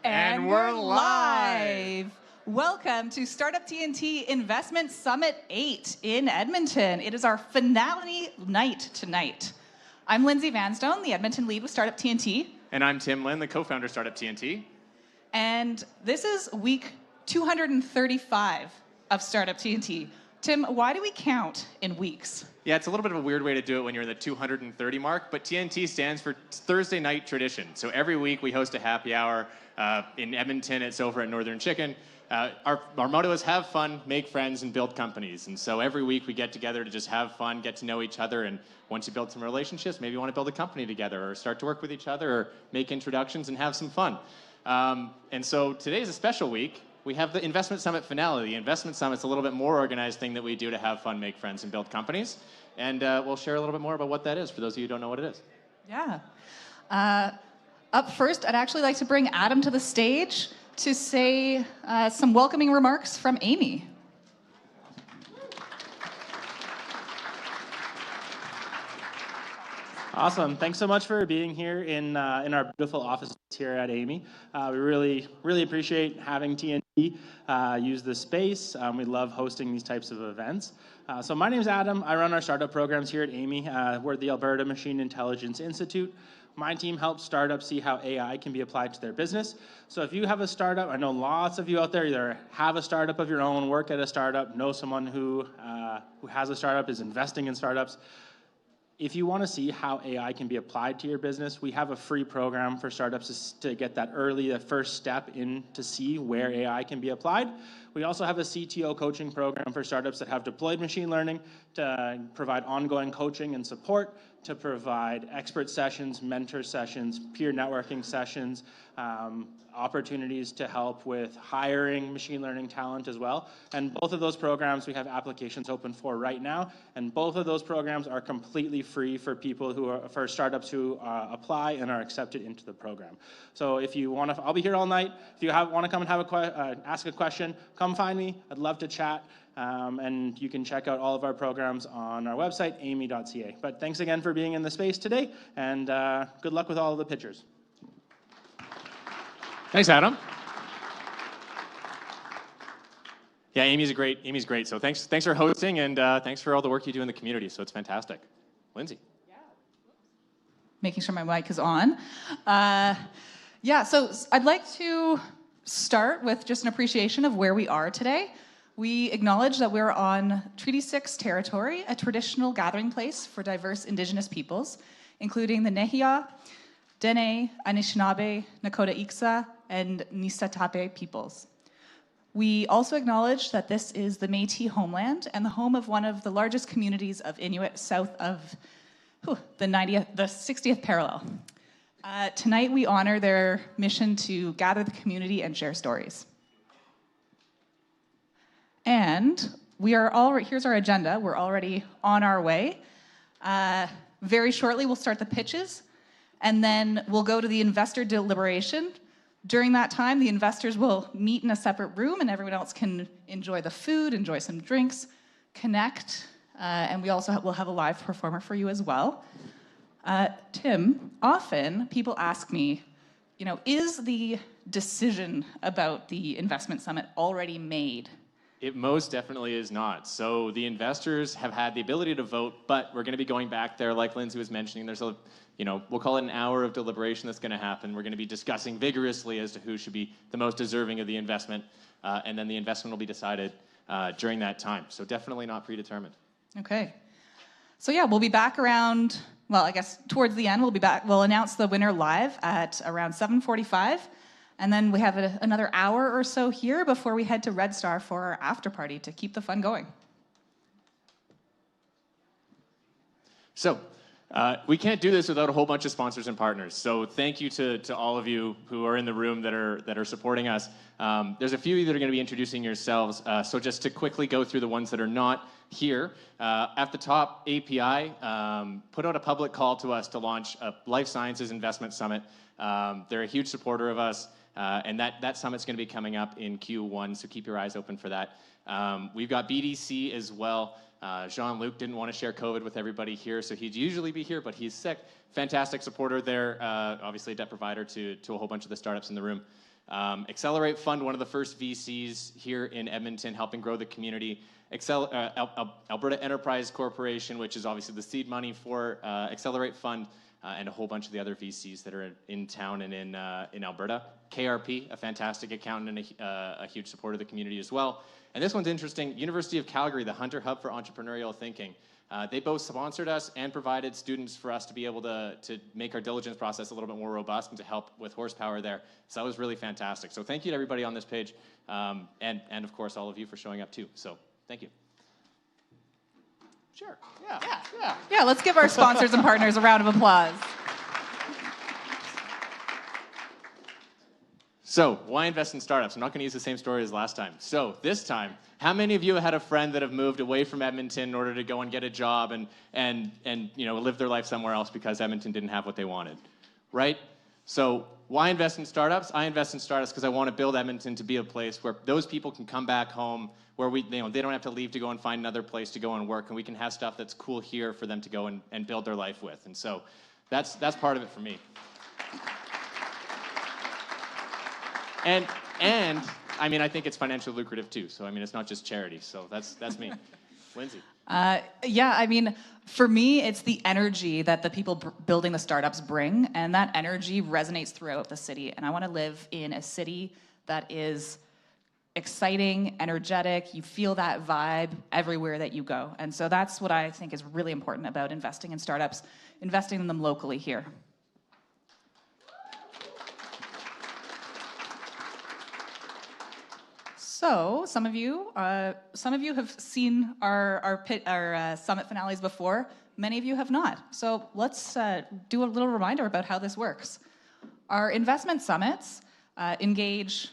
And we're live. Welcome to Startup TNT Investment Summit 8 in Edmonton. It is our finale night tonight. I'm Lindsay Vanstone, the Edmonton lead with Startup TNT. And I'm Tim Lin, the co-founder of Startup TNT. And this is week 235 of Startup TNT. Tim, why do we count in weeks? Yeah, it's a little bit of a weird way to do it when you're in the 230 mark, but TNT stands for Thursday Night Tradition. So every week we host a happy hour in Edmonton. It's over at Northern Chicken. Our motto is have fun, make friends, and build companies. And so every week we get together to just have fun, get to know each other, and once you build some relationships, maybe you want to build a company together or start to work with each other or make introductions and have some fun. And so today's a special week. We have the Investment Summit finale. The Investment Summit's a little bit more organized thing that we do to have fun, make friends, and build companies. And we'll share a little bit more about what that is for those of you who don't know what it is. Yeah. Up first, I'd actually like to bring Adam to the stage to say some welcoming remarks from Amy. Awesome. Thanks so much for being here in our beautiful office here at Amy. We really appreciate having TNT use this space. We love hosting these types of events. So my name is Adam. I run our startup programs here at Amy. We're at the Alberta Machine Intelligence Institute. My team helps startups see how AI can be applied to their business. So if you have a startup, I know lots of you out there either have a startup of your own, work at a startup, know someone who has a startup, is investing in startups. If you want to see how AI can be applied to your business, we have a free program for startups to get that the first step in to see where AI can be applied. We also have a CTO coaching program for startups that have deployed machine learning to provide ongoing coaching and support, to provide expert sessions, mentor sessions, peer networking sessions, opportunities to help with hiring machine learning talent as well. And both of those programs we have applications open for right now. And both of those programs are completely free for for startups who apply and are accepted into the program. So if you want to, I'll be here all night. If you want to come and ask a question, come find me. I'd love to chat. And you can check out all of our programs on our website, amy.ca. But thanks again for being in the space today, and good luck with all of the pictures. Thanks, Adam. Yeah, Amy's great. So thanks for hosting, and thanks for all the work you do in the community. So it's fantastic. Lindsay. Yeah. Making sure my mic is on. So I'd like to start with just an appreciation of where we are today. We acknowledge that we're on Treaty 6 territory, a traditional gathering place for diverse Indigenous peoples, including the Nehiya, Dene, Anishinaabe, Nakota Iksa, and Nisatape peoples. We also acknowledge that this is the Métis homeland and the home of one of the largest communities of Inuit south of the 60th parallel. Tonight we honor their mission to gather the community and share stories. And here's our agenda. We're already on our way. Very shortly we'll start the pitches, and then we'll go to the investor deliberation. During that time, the investors will meet in a separate room, and everyone else can enjoy the food, enjoy some drinks, connect, and we also will have a live performer for you as well. Tim, often people ask me, is the decision about the investment summit already made? It most definitely is not. So the investors have had the ability to vote, but we're going to be going back there, like Lindsay was mentioning. There's we'll call it an hour of deliberation that's going to happen. We're going to be discussing vigorously as to who should be the most deserving of the investment, and then the investment will be decided during that time. So definitely not predetermined. Okay. So yeah, we'll be back around, I guess towards the end, we'll be back. We'll announce the winner live at around 7:45. And then we have another hour or so here before we head to Red Star for our after party to keep the fun going. So we can't do this without a whole bunch of sponsors and partners. So thank you to all of you who are in the room that are supporting us. There's a few of you that are going to be introducing yourselves. So just to quickly go through the ones that are not here. At the top, API put out a public call to us to launch a Life Sciences Investment Summit. They're a huge supporter of us. And that summit's going to be coming up in Q1, so keep your eyes open for that. We've got BDC as well. Jean-Luc didn't want to share COVID with everybody here, so he'd usually be here, but he's sick. Fantastic supporter there, obviously a debt provider to a whole bunch of the startups in the room. Accelerate Fund, one of the first VCs here in Edmonton, helping grow the community. Alberta Enterprise Corporation, which is obviously the seed money for Accelerate Fund, and a whole bunch of the other VCs that are in town and in Alberta. KRP, a fantastic accountant and a huge supporter of the community as well. And this one's interesting. University of Calgary, the Hunter Hub for Entrepreneurial Thinking. They both sponsored us and provided students for us to be able to make our diligence process a little bit more robust and to help with horsepower there. So that was really fantastic. So thank you to everybody on this page, and of course all of you for showing up too. So thank you. Sure. Yeah, let's give our sponsors and partners a round of applause. So, why invest in startups? I'm not going to use the same story as last time. So, this time, how many of you had a friend that have moved away from Edmonton in order to go and get a job and live their life somewhere else because Edmonton didn't have what they wanted, right? So, why invest in startups? I invest in startups because I want to build Edmonton to be a place where those people can come back home, where they don't have to leave to go and find another place to go and work, and we can have stuff that's cool here for them to go and build their life with. And so, that's part of it for me. And I mean, I think it's financially lucrative too. So I mean, it's not just charity. So that's me. Lindsay. Yeah, I mean, for me, it's the energy that the people building the startups bring, and that energy resonates throughout the city. And I want to live in a city that is exciting, energetic. You feel that vibe everywhere that you go. And so that's what I think is really important about investing in startups, investing in them locally here. So some of you have seen our summit finales before. Many of you have not. So let's do a little reminder about how this works. Our investment summits engage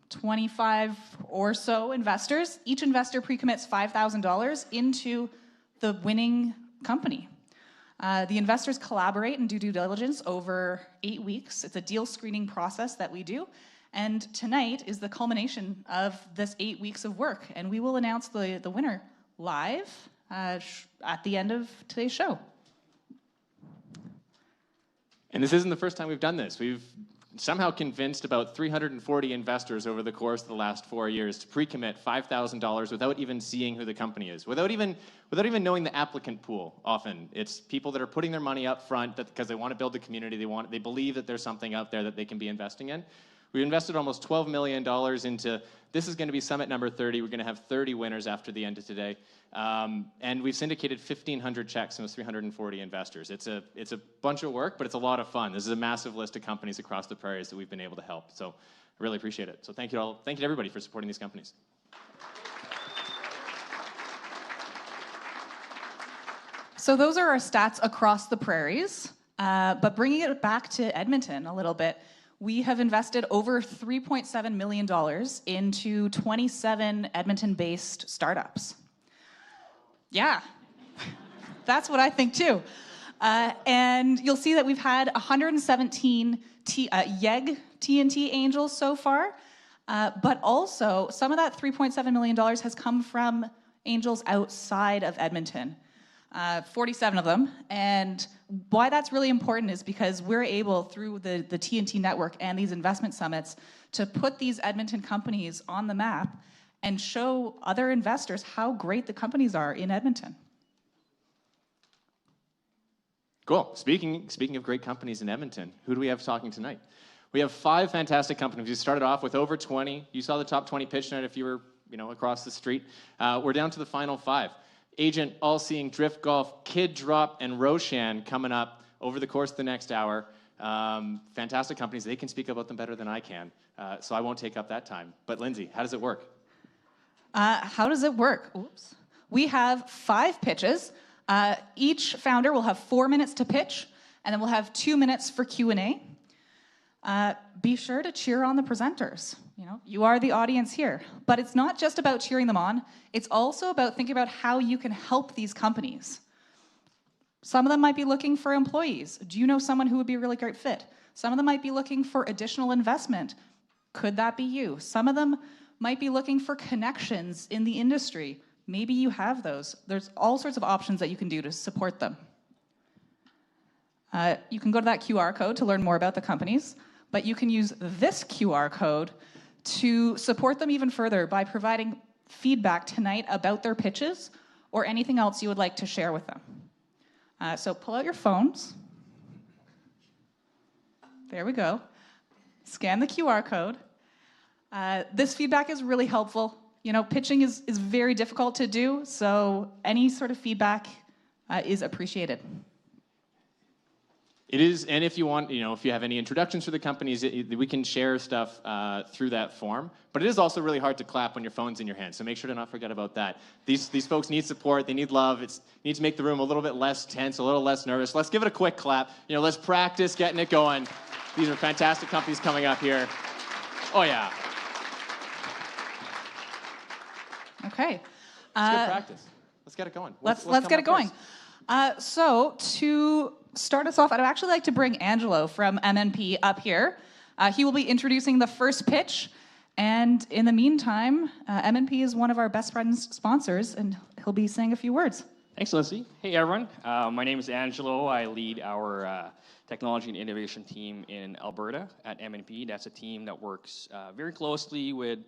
25 or so investors. Each investor pre-commits $5,000 into the winning company. The investors collaborate and do due diligence over 8 weeks. It's a deal screening process that we do. And tonight is the culmination of this 8 weeks of work. And we will announce the winner live at the end of today's show. And this isn't the first time we've done this. We've somehow convinced about 340 investors over the course of the last 4 years to pre-commit $5,000 without even seeing who the company is, without even knowing the applicant pool. Often it's people that are putting their money up front because they want to build the community. They believe that there's something out there that they can be investing in. We invested almost $12 million into, this is going to be summit number 30. We're going to have 30 winners after the end of today. And we've syndicated 1,500 checks from those 340 investors. It's a bunch of work, but it's a lot of fun. This is a massive list of companies across the prairies that we've been able to help. So I really appreciate it. So thank you all. Thank you to everybody for supporting these companies. So those are our stats across the prairies. But bringing it back to Edmonton a little bit, we have invested over $3.7 million into 27 Edmonton-based startups. Yeah, that's what I think too. And you'll see that we've had 117 YEG TNT angels so far, but also some of that $3.7 million has come from angels outside of Edmonton. 47 of them, and why that's really important is because we're able, through the TNT network and these investment summits, to put these Edmonton companies on the map and show other investors how great the companies are in Edmonton. Cool. Speaking of great companies in Edmonton, who do we have talking tonight? We have 5 fantastic companies. We started off with over 20. You saw the top 20 pitch night if you were across the street. We're down to the final 5. Agent, AllSeeing, Drift Golf, Kid Drop, and Roshan coming up over the course of the next hour. Fantastic companies. They can speak about them better than I can, so I won't take up that time. But Lindsay, how does it work? How does it work? Oops. We have 5 pitches. Each founder will have 4 minutes to pitch, and then we'll have 2 minutes for Q&A. Be sure to cheer on the presenters. You are the audience here. But it's not just about cheering them on. It's also about thinking about how you can help these companies. Some of them might be looking for employees. Do you know someone who would be a really great fit? Some of them might be looking for additional investment. Could that be you? Some of them might be looking for connections in the industry. Maybe you have those. There's all sorts of options that you can do to support them. You can go to that QR code to learn more about the companies. but you can use this QR code to support them even further by providing feedback tonight about their pitches or anything else you would like to share with them. So pull out your phones. There we go. Scan the QR code. This feedback is really helpful. You know, pitching is very difficult to do, so any sort of feedback is appreciated. It is, and if you want, you know, if you have any introductions for the companies, we can share stuff through that form. But it is also really hard to clap when your phone's in your hand, so make sure to not forget about that. These folks need support, they need love. You need to make the room a little bit less tense, a little less nervous. Let's give it a quick clap. You know, let's practice getting it going. These are fantastic companies coming up here. Oh yeah. Okay. It's good practice. Let's get it going. Let's get it going. So to start us off, I'd actually like to bring Angelo from MNP up here. He will be introducing the first pitch. And in the meantime, MNP is one of our best friends sponsors, and he'll be saying a few words. Thanks, Lindsay. Hey, everyone. My name is Angelo. I lead our technology and innovation team in Alberta at MNP. That's a team that works very closely with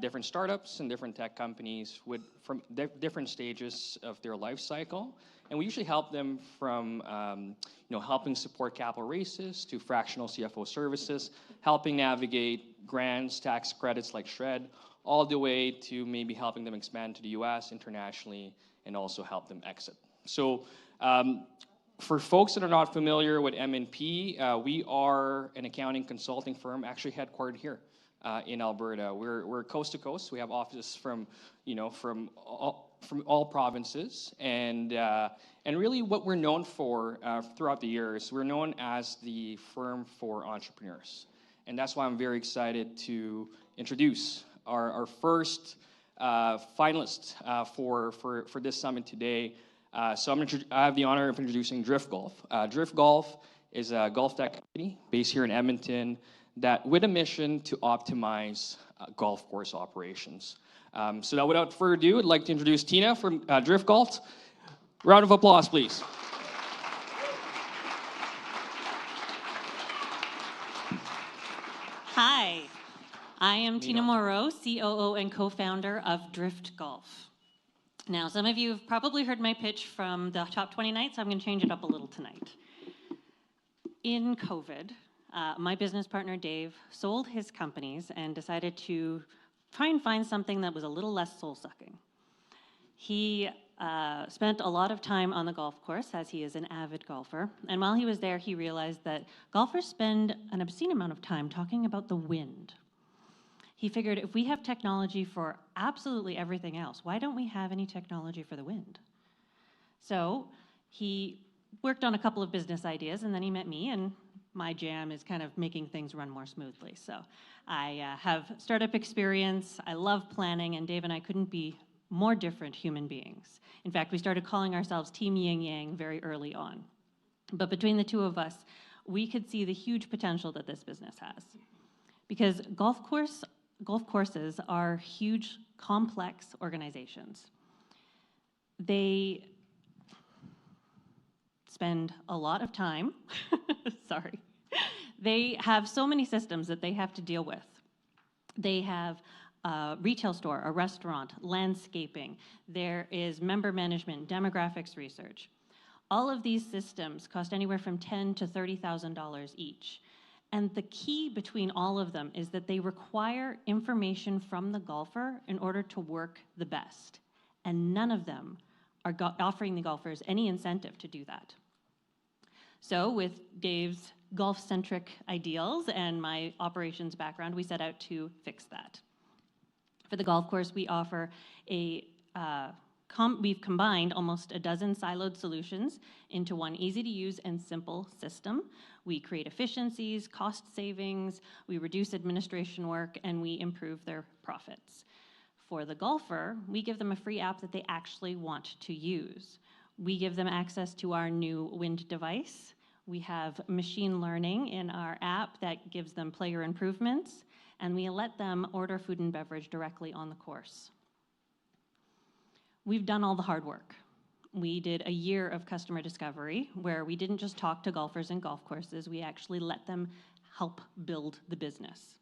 different startups and different tech companies from different stages of their life cycle. And we usually help them from helping support capital raises to fractional CFO services, helping navigate grants, tax credits like SHRED, all the way to maybe helping them expand to the US internationally and also help them exit. So for folks that are not familiar with MNP, we are an accounting consulting firm actually headquartered here in Alberta. We're coast to coast. We have offices from all provinces, and really what we're known for throughout the years, we're known as the firm for entrepreneurs. And that's why I'm very excited to introduce our first finalist for this summit today. So I have the honor of introducing Drift Golf. Drift Golf is a golf tech company based here in Edmonton that with a mission to optimize golf course operations. So now without further ado, I'd like to introduce Tina from Drift Golf. Round of applause, please. Hi, I am Tina Moreau, COO and co-founder of Drift Golf. Now, some of you have probably heard my pitch from the top 20 nights, so I'm going to change it up a little tonight. In COVID, my business partner Dave sold his companies and decided to try and find something that was a little less soul-sucking. He spent a lot of time on the golf course, as he is an avid golfer, and while he was there, he realized that golfers spend an obscene amount of time talking about the wind. He figured if we have technology for absolutely everything else, why don't we have any technology for the wind? So he worked on a couple of business ideas, and then he met me, and my jam is kind of making things run more smoothly. So I have startup experience, I love planning, and Dave and I couldn't be more different human beings. In fact, we started calling ourselves Team Yin Yang very early on. But between the two of us, we could see the huge potential that this business has. Because golf courses are huge, complex organizations. They spend a lot of time, sorry. They have so many systems that they have to deal with. They have a retail store, a restaurant, landscaping. There is member management, demographics research. All of these systems cost anywhere from $10,000 to $30,000 each. And the key between all of them is that they require information from the golfer in order to work the best. And none of them are offering the golfers any incentive to do that. So with Dave's golf-centric ideals and my operations background, we set out to fix that. For the golf course, we offer we've combined almost a dozen siloed solutions into one easy-to-use and simple system. We create efficiencies, cost savings, we reduce administration work, and we improve their profits. For the golfer, we give them a free app that they actually want to use. We give them access to our new wind device. We have machine learning in our app that gives them player improvements, and we let them order food and beverage directly on the course. We've done all the hard work. We did a year of customer discovery where we didn't just talk to golfers and golf courses, we actually let them help build the business.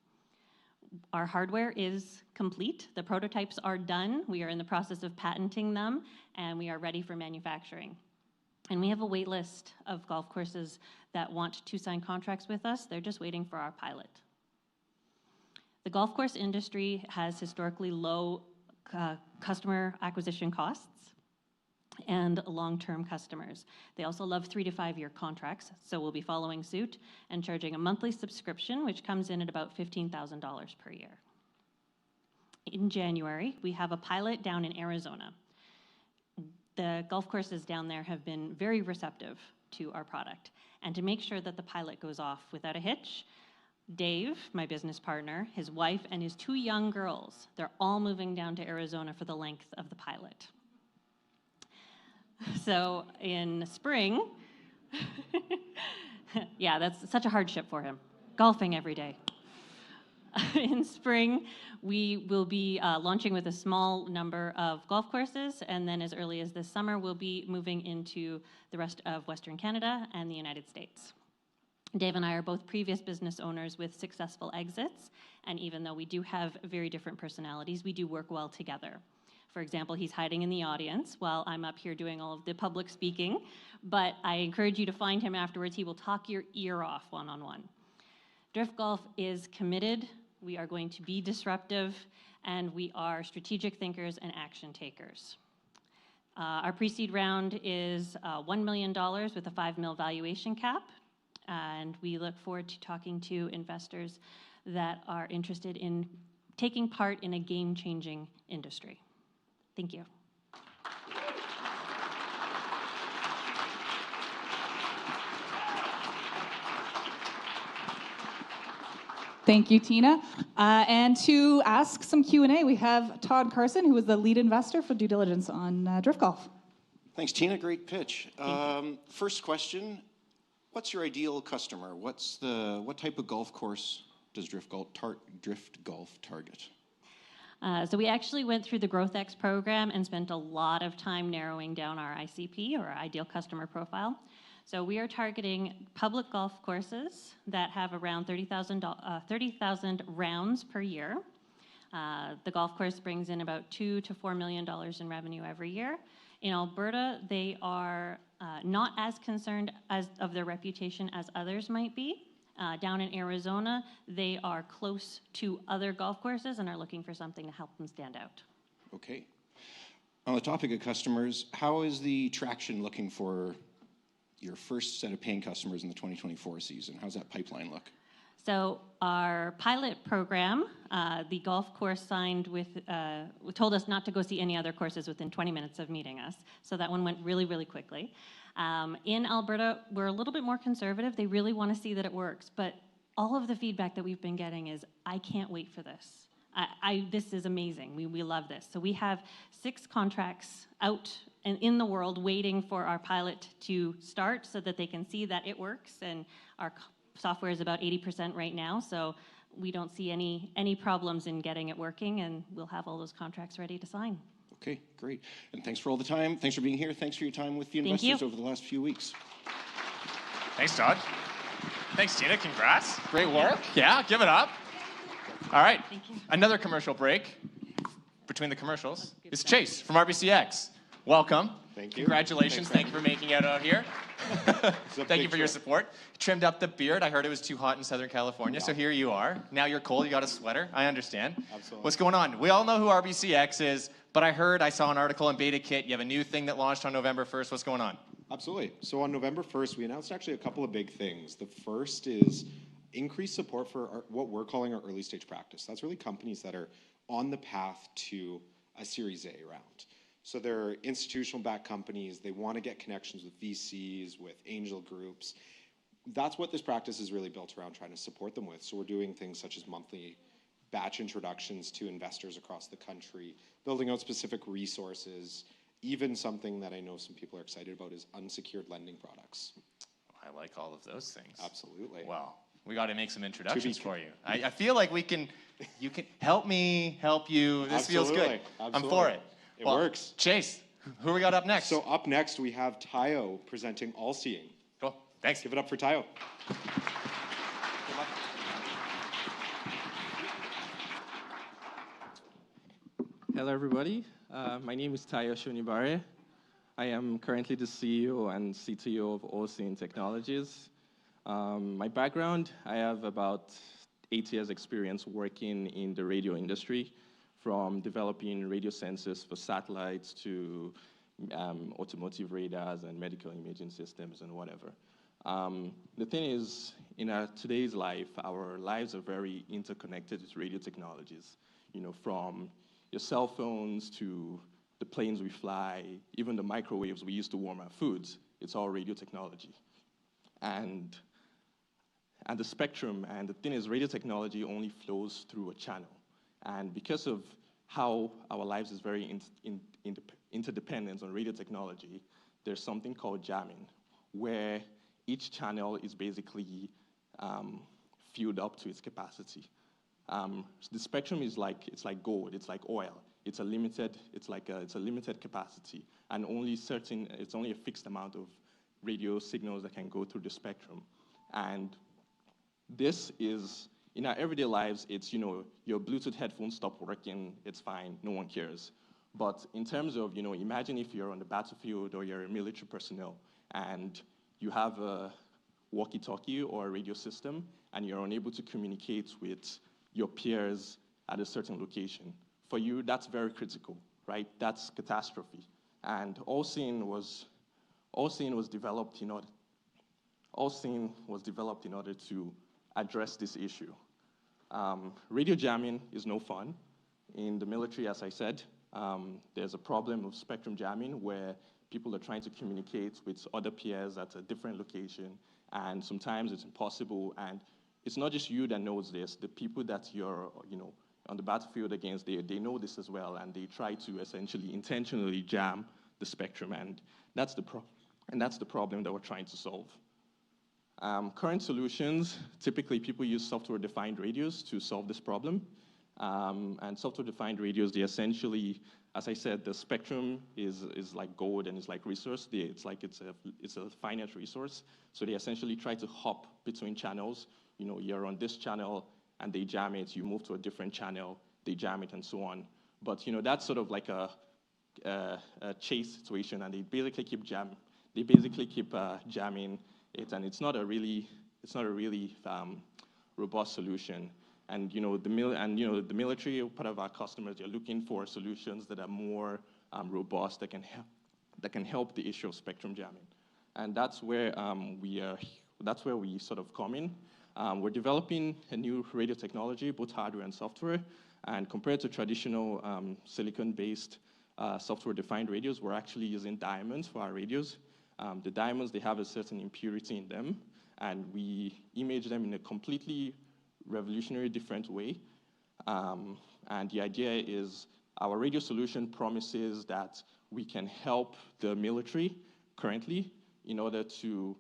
Our hardware is complete. The prototypes are done. We are in the process of patenting them, and we are ready for manufacturing. And we have a wait list of golf courses that want to sign contracts with us. They're just waiting for our pilot. The golf course industry has historically low customer acquisition costs and long-term customers. They also love 3 to 5 year contracts, so we'll be following suit and charging a monthly subscription, which comes in at about $15,000 per year. In January, we have a pilot down in Arizona. The golf courses down there have been very receptive to our product. And to make sure that the pilot goes off without a hitch, Dave, my business partner, his wife, and his 2 young girls, they're all moving down to Arizona for the length of the pilot. So in spring, yeah, that's such a hardship for him, golfing every day. In spring, we will be launching with a small number of golf courses, and then as early as this summer, we'll be moving into the rest of Western Canada and the United States. Dave and I are both previous business owners with successful exits, and even though we do have very different personalities, we do work well together. For example, he's hiding in the audience while I'm up here doing all of the public speaking, but I encourage you to find him afterwards. He will talk your ear off one-on-one. Drift Golf is committed. We are going to be disruptive, and we are strategic thinkers and action takers. Our pre-seed round is $1 million with a $5 million valuation cap, and we look forward to talking to investors that are interested in taking part in a game-changing industry. Thank you. Thank you, Tina. And to ask some Q&A, we have Todd Carson, who was the lead investor for due diligence on Drift Golf. Thanks, Tina. Great pitch. First question, what's your ideal customer? What type of golf course does Drift Golf target? So we actually went through the GrowthX program and spent a lot of time narrowing down our ICP, or our ideal customer profile. So we are targeting public golf courses that have around 30,000 rounds per year. The golf course brings in about $2 to $4 million in revenue every year. In Alberta, they are not as concerned of their reputation as others might be. Down in Arizona, they are close to other golf courses and are looking for something to help them stand out. Okay. On the topic of customers, how is the traction looking for your first set of paying customers in the 2024 season? How's that pipeline look? So our pilot program, the golf course signed with, told us not to go see any other courses within 20 minutes of meeting us. So that one went really, really quickly. In Alberta, we're a little bit more conservative. They really want to see that it works. But all of the feedback that we've been getting is, I can't wait for this. This is amazing. We love this. So we have 6 contracts out and in the world waiting for our pilot to start so that they can see that it works. And our software is about 80% right now. So we don't see any problems in getting it working. And we'll have all those contracts ready to sign. Okay, great. And thanks for all the time. Thanks for being here. Thanks for your time with the investors over the last few weeks. Thanks, Todd. Thanks, Tina. Congrats. Great work. Yeah, give it up. All right. Thank you. Another commercial break. Between the commercials is Chase from RBCX. Welcome. Thank you. Congratulations. Thank you for making it out here. Thank you for your support. Trimmed up the beard. I heard it was too hot in Southern California, so here you are. Now you're cold. You got a sweater. I understand. Absolutely. What's going on? We all know who RBCX is, but I saw an article in Beta Kit. You have a new thing that launched on November 1st. What's going on? Absolutely. So on November 1st, we announced actually a couple of big things. The first is increased support for what we're calling our early stage practice. That's really companies that are on the path to a Series A round. So they're institutional-backed companies. They want to get connections with VCs, with angel groups. That's what this practice is really built around, trying to support them with. So we're doing things such as monthly batch introductions to investors across the country, building out specific resources. Even something that I know some people are excited about is unsecured lending products. I like all of those things. Absolutely. Well, we got to make some introductions for you. I feel like you can help me, help you. This feels good. Absolutely. I'm for it. It works. Chase, who we got up next? So up next, we have Tayo presenting AllSeeing. Cool. Thanks. Give it up for Tayo. Good luck. Hello, everybody. My name is Tayo Shunibare. I am currently the CEO and CTO of AllSeeing Technologies. My background, I have about 8 years experience working in the radio industry, from developing radio sensors for satellites to automotive radars and medical imaging systems and whatever. The thing is, in today's life, our lives are very interconnected with radio technologies. You know, from your cell phones to the planes we fly, even the microwaves we use to warm our foods, it's all radio technology. And the spectrum, and the thing is, radio technology only flows through a channel. And because of how our lives is very interdependent on radio technology, there's something called jamming, where each channel is basically filled up to its capacity. The spectrum is it's like gold, it's like oil. It's a limited capacity, and it's only a fixed amount of radio signals that can go through the spectrum. And this is, in our everyday lives, it's, you know, your Bluetooth headphones stop working, it's fine, no one cares. But in terms of, you know, imagine if you're on the battlefield or you're a military personnel and you have a walkie-talkie or a radio system and you're unable to communicate with your peers at a certain location. For you, that's very critical, right? That's catastrophe. And AllSeeing was developed in order to address this issue. Radio jamming is no fun. In the military, as I said, there's a problem of spectrum jamming where people are trying to communicate with other peers at a different location, and sometimes it's impossible. And it's not just you that knows this. The people that you're, you know, on the battlefield against, they know this as well, and they try to essentially intentionally jam the spectrum, and that's the problem that we're trying to solve. Current solutions, typically people use software-defined radios to solve this problem. And software-defined radios, they essentially, as I said, the spectrum is like gold and it's like resource. It's a finite resource. So they essentially try to hop between channels. You know, you're on this channel and they jam it. You move to a different channel, they jam it, and so on. But you know, that's sort of like a chase situation, and they basically keep jamming it, and it's not a really robust solution. And you know, the military, part of our customers, they're looking for solutions that are more robust, that can help the issue of spectrum jamming. And that's where we sort of come in. We're developing a new radio technology, both hardware and software. And compared to traditional silicon-based software-defined radios, we're actually using diamonds for our radios. The diamonds, they have a certain impurity in them, and we image them in a completely revolutionary different way. And the idea is our radio solution promises that we can help the military currently in order to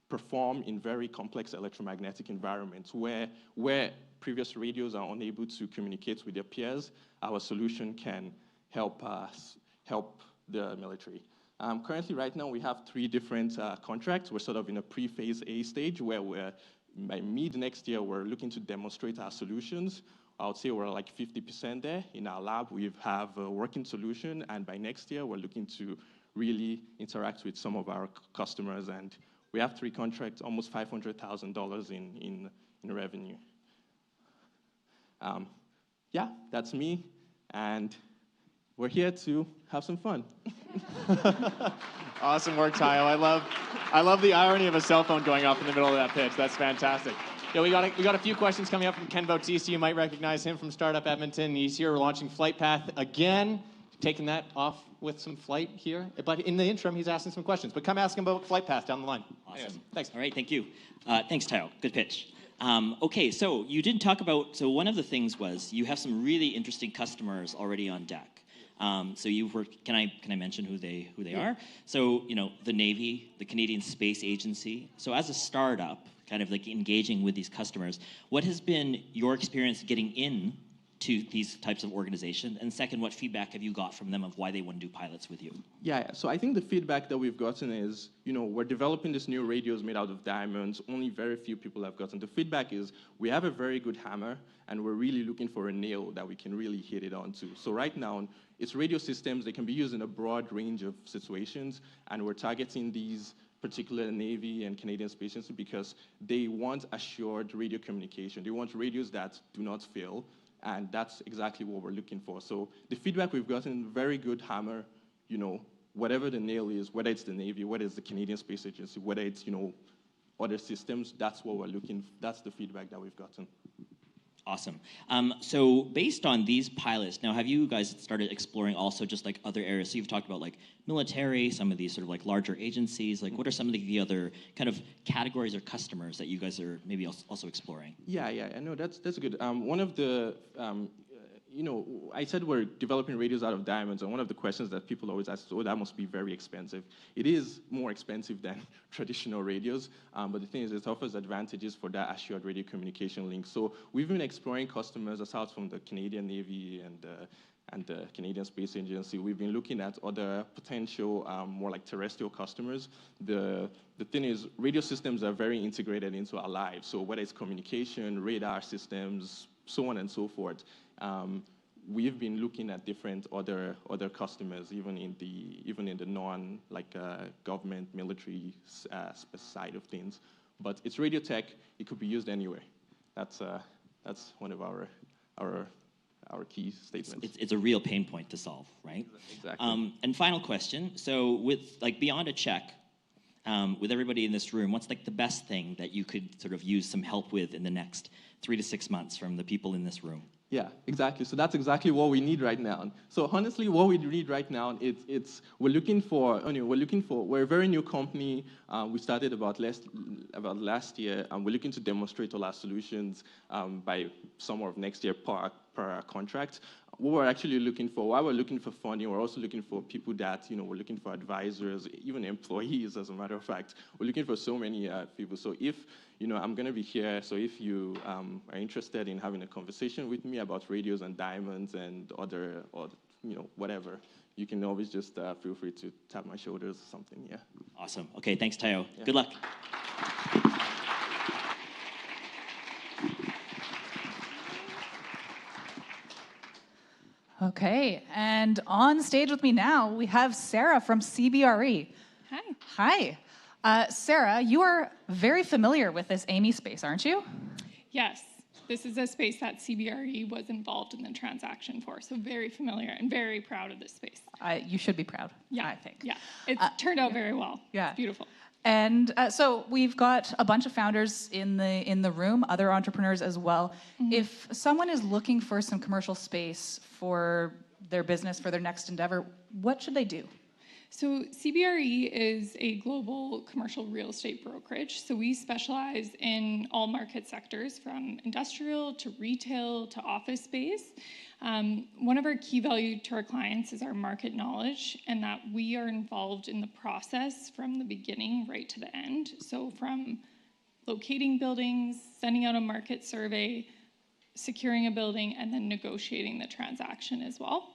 perform in very complex electromagnetic environments where previous radios are unable to communicate with their peers. Our solution can help the military. Currently, right now, we have 3 different contracts. We're sort of in a pre-phase A stage where by mid next year, we're looking to demonstrate our solutions. I would say we're like 50% there. In our lab, we have a working solution, and by next year, we're looking to really interact with some of our customers, and we have 3 contracts, almost $500,000 in revenue. Yeah, that's me, and we're here to have some fun. Awesome work, Tayo. I love the irony of a cell phone going off in the middle of that pitch. That's fantastic. Yeah, we got a few questions coming up from Ken Bautista. You might recognize him from Startup Edmonton. He's here launching FlightPath again, taking that off with some flight here. But in the interim, he's asking some questions. But come ask him about FlightPath down the line. Awesome. Thanks. All right, thank you. Thanks, Tayo. Good pitch. Okay, so you did talk about, so one of the things was you have some really interesting customers already on deck. So you've worked, can I mention who they are? So, you know, the Navy, the Canadian Space Agency. So as a startup, kind of like engaging with these customers, what has been your experience getting in to these types of organizations? And second, what feedback have you got from them of why they want to do pilots with you? Yeah, so I think the feedback that we've gotten is, we're developing these new radios made out of diamonds. Only very few people have gotten. The feedback is we have a very good hammer, and we're really looking for a nail that we can really hit it onto. So right now, it's radio systems. They can be used in a broad range of situations, and we're targeting these particular Navy and Canadian Space Agency because they want assured radio communication. They want radios that do not fail, and that's exactly what we're looking for. So the feedback we've gotten, very good hammer, whatever the nail is, whether it's the Navy, whether it's the Canadian Space Agency, whether it's, other systems, that's what we're looking for. That's the feedback that we've gotten. Awesome. So based on these pilots, now have you guys started exploring also just like other areas? So you've talked about like military, some of these sort of like larger agencies. Like what are some of the other kind of categories or customers that you guys are maybe also exploring? Yeah, I know that's good. One of the I said we're developing radios out of diamonds, and one of the questions that people always ask is, oh, that must be very expensive. It is more expensive than traditional radios, but the thing is it offers advantages for that assured radio communication link. So we've been exploring customers aside from the Canadian Navy and the Canadian Space Agency. We've been looking at other potential, more like terrestrial customers. The thing is, radio systems are very integrated into our lives. So whether it's communication, radar systems, so on and so forth. We've been looking at different other customers, even in the non government military side of things. But it's radio tech. It could be used anywhere. That's one of our key statements. It's a real pain point to solve, right? Exactly. And final question. So with beyond a check, with everybody in this room, what's the best thing that you could sort of use some help with in the next 3 to 6 months from the people in this room? Yeah, exactly. So that's exactly what we need right now. So honestly, what we need right now, we're a very new company. We started about last year, and we're looking to demonstrate all our solutions by summer of next year per our contract. What we're actually looking for, while we're looking for funding, we're also looking for people that, we're looking for advisors, even employees, as a matter of fact. We're looking for so many people. So if, I'm going to be here, so if you are interested in having a conversation with me about radios and diamonds and other, whatever, you can always just feel free to tap my shoulders or something, yeah. Awesome. Okay, thanks, Tayo. Yeah. Good luck. Okay, and on stage with me now, we have Sarah from CBRE. Hi. Hi. Sarah, you are very familiar with this AMI space, aren't you? Yes, this is a space that CBRE was involved in the transaction for, so very familiar and very proud of this space. You should be proud, Yeah, I think. Yeah, it's turned out very well. Yeah. It's beautiful. And so we've got a bunch of founders in the room, other entrepreneurs as well. Mm-hmm. If someone is looking for some commercial space for their business, for their next endeavor, what should they do? So CBRE is a global commercial real estate brokerage. So we specialize in all market sectors, from industrial to retail to office space. One of our key value to our clients is our market knowledge, and that we are involved in the process from the beginning right to the end. So from locating buildings, sending out a market survey, securing a building, and then negotiating the transaction as well.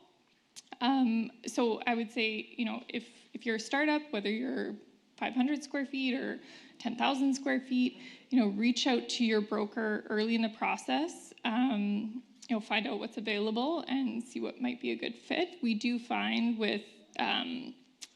So I would say, if you're a startup, whether you're 500 square feet or 10,000 square feet, reach out to your broker early in the process. Find out what's available and see what might be a good fit. We do find with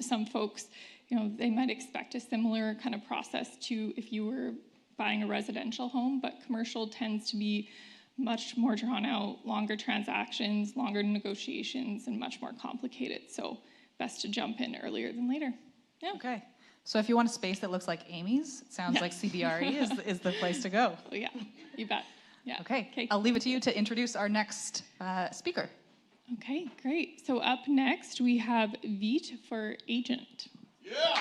some folks, they might expect a similar kind of process to if you were buying a residential home, but commercial tends to be much more drawn out, longer transactions, longer negotiations, and much more complicated. So best to jump in earlier than later. Yeah. Okay. So if you want a space that looks like Amy's, it sounds like CBRE is the place to go. Oh, yeah, you bet. Yeah. Okay. I'll leave it to you to introduce our next speaker. Okay, great. So up next, we have VIII for AGNT. Yeah!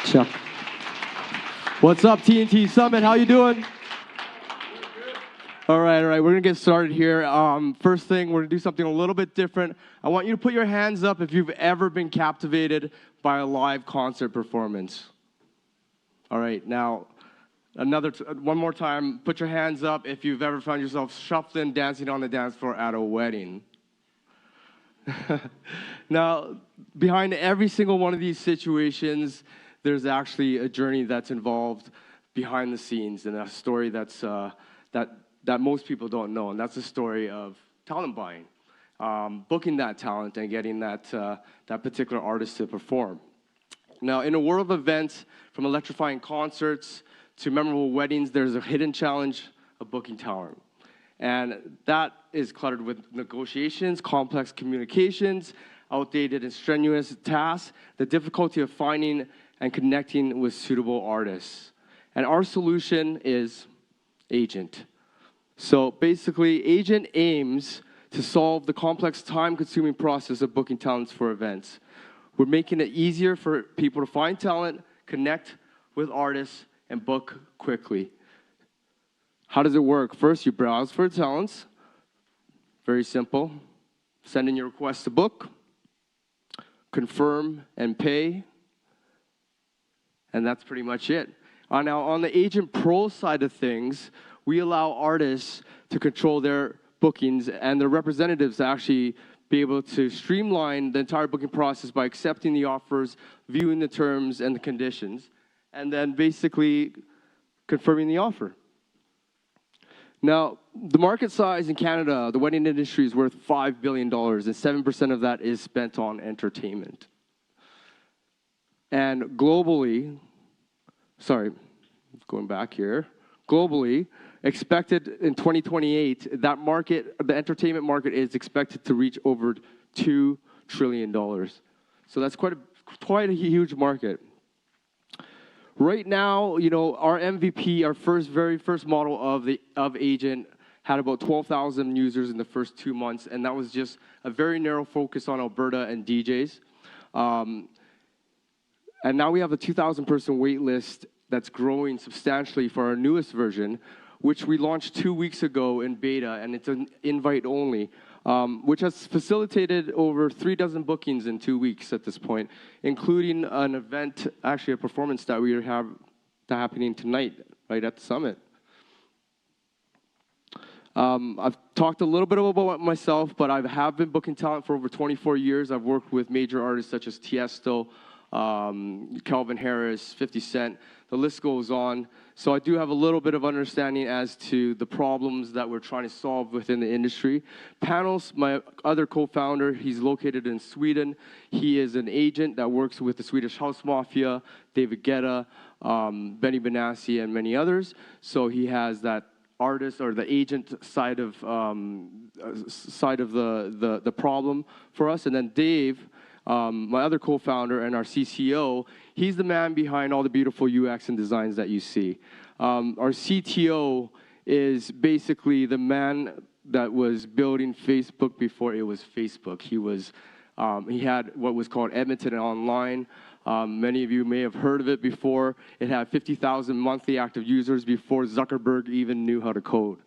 Chuck. What's up, TNT Summit? How you doing? All right. We're going to get started here. First thing, we're going to do something a little bit different. I want you to put your hands up if you've ever been captivated by a live concert performance. All right. Now, One more time, put your hands up if you've ever found yourself shuffling, dancing on the dance floor at a wedding. Now, behind every single one of these situations, there's actually a journey that's involved behind the scenes, and a story that's that most people don't know, and that's the story of talent buying, booking that talent and getting that particular artist to perform. Now, in a world of events, from electrifying concerts to memorable weddings, there's a hidden challenge of booking talent. And that is cluttered with negotiations, complex communications, outdated and strenuous tasks, the difficulty of finding and connecting with suitable artists. And our solution is AGNT. So basically, AGNT aims to solve the complex, time-consuming process of booking talents for events. We're making it easier for people to find talent, connect with artists, and book quickly. How does it work? First, you browse for talents. Very simple. Send in your request to book, confirm, and pay. And that's pretty much it. Now, on the AGNT Pro side of things, we allow artists to control their bookings and their representatives to actually be able to streamline the entire booking process by accepting the offers, viewing the terms and the conditions, and then basically confirming the offer. Now, the market size in Canada, the wedding industry is worth $5 billion, and 7% of that is spent on entertainment. And globally, going back here, globally, expected in 2028, that market, the entertainment market, is expected to reach over $2 trillion. So that's quite a huge market. Right now, you know, our MVP, our very first model of AGNT, had about 12,000 users in the first 2 months, and that was just a very narrow focus on Alberta and DJs. And now we have a 2,000-person wait list that's growing substantially for our newest version, which we launched 2 weeks ago in beta, and it's an invite only, which has facilitated over 36 bookings in 2 weeks at this point, including an event, actually a performance that we have happening tonight, right at the summit. I've talked a little bit about myself, but I have been booking talent for over 24 years. I've worked with major artists such as Tiesto, Calvin Harris, 50 Cent. The list goes on. So I do have a little bit of understanding as to the problems that we're trying to solve within the industry. Panos, my other co-founder, he's located in Sweden. He is an agent that works with the Swedish House Mafia, David Guetta, Benny Benassi, and many others. So he has that artist or the agent side of the problem for us. And then Dave, my other co-founder and our CCO, he's the man behind all the beautiful UX and designs that you see. Our CTO is basically the man that was building Facebook before it was Facebook. He had what was called Edmonton Online. Many of you may have heard of it before. It had 50,000 monthly active users before Zuckerberg even knew how to code.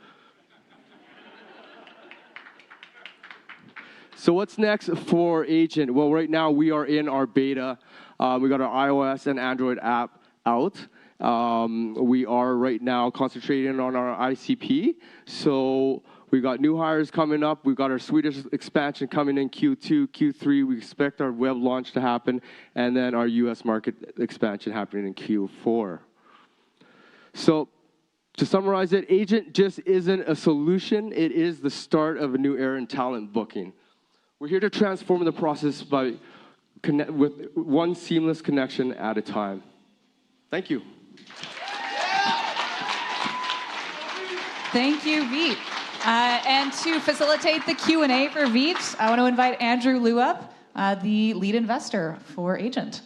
So what's next for AGNT? Well, right now we are in our beta. We got our iOS and Android app out. We are right now concentrating on our ICP. So we got new hires coming up. We've got our Swedish expansion coming in Q2, Q3. We expect our web launch to happen, and then our US market expansion happening in Q4. So to summarize it, AGNT just isn't a solution. It is the start of a new era in talent booking. We're here to transform the process with one seamless connection at a time. Thank you. Thank you, VIII. And to facilitate the Q&A for VIII, I want to invite Andrew Liu up, the lead investor for AGNT.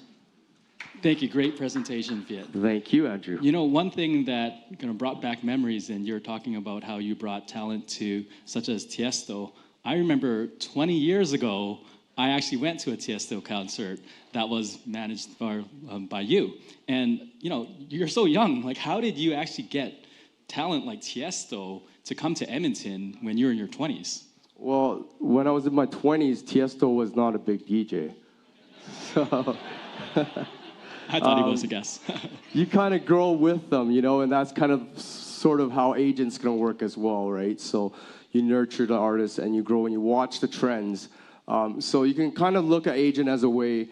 Thank you. Great presentation, VIII. Thank you, Andrew. You know, one thing that kind of brought back memories, and you're talking about how you brought talent to, such as Tiesto. I remember 20 years ago, I actually went to a Tiesto concert that was managed by you. And, you know, you're so young. Like, how did you actually get talent like Tiesto to come to Edmonton when you were in your 20s? Well, when I was in my 20s, Tiesto was not a big DJ. So, I thought he was a guess. You kind of grow with them, you know, and that's kind of sort of how agents can work as well, right? So you nurture the artists and you grow and you watch the trends. So you can kind of look at agent as a way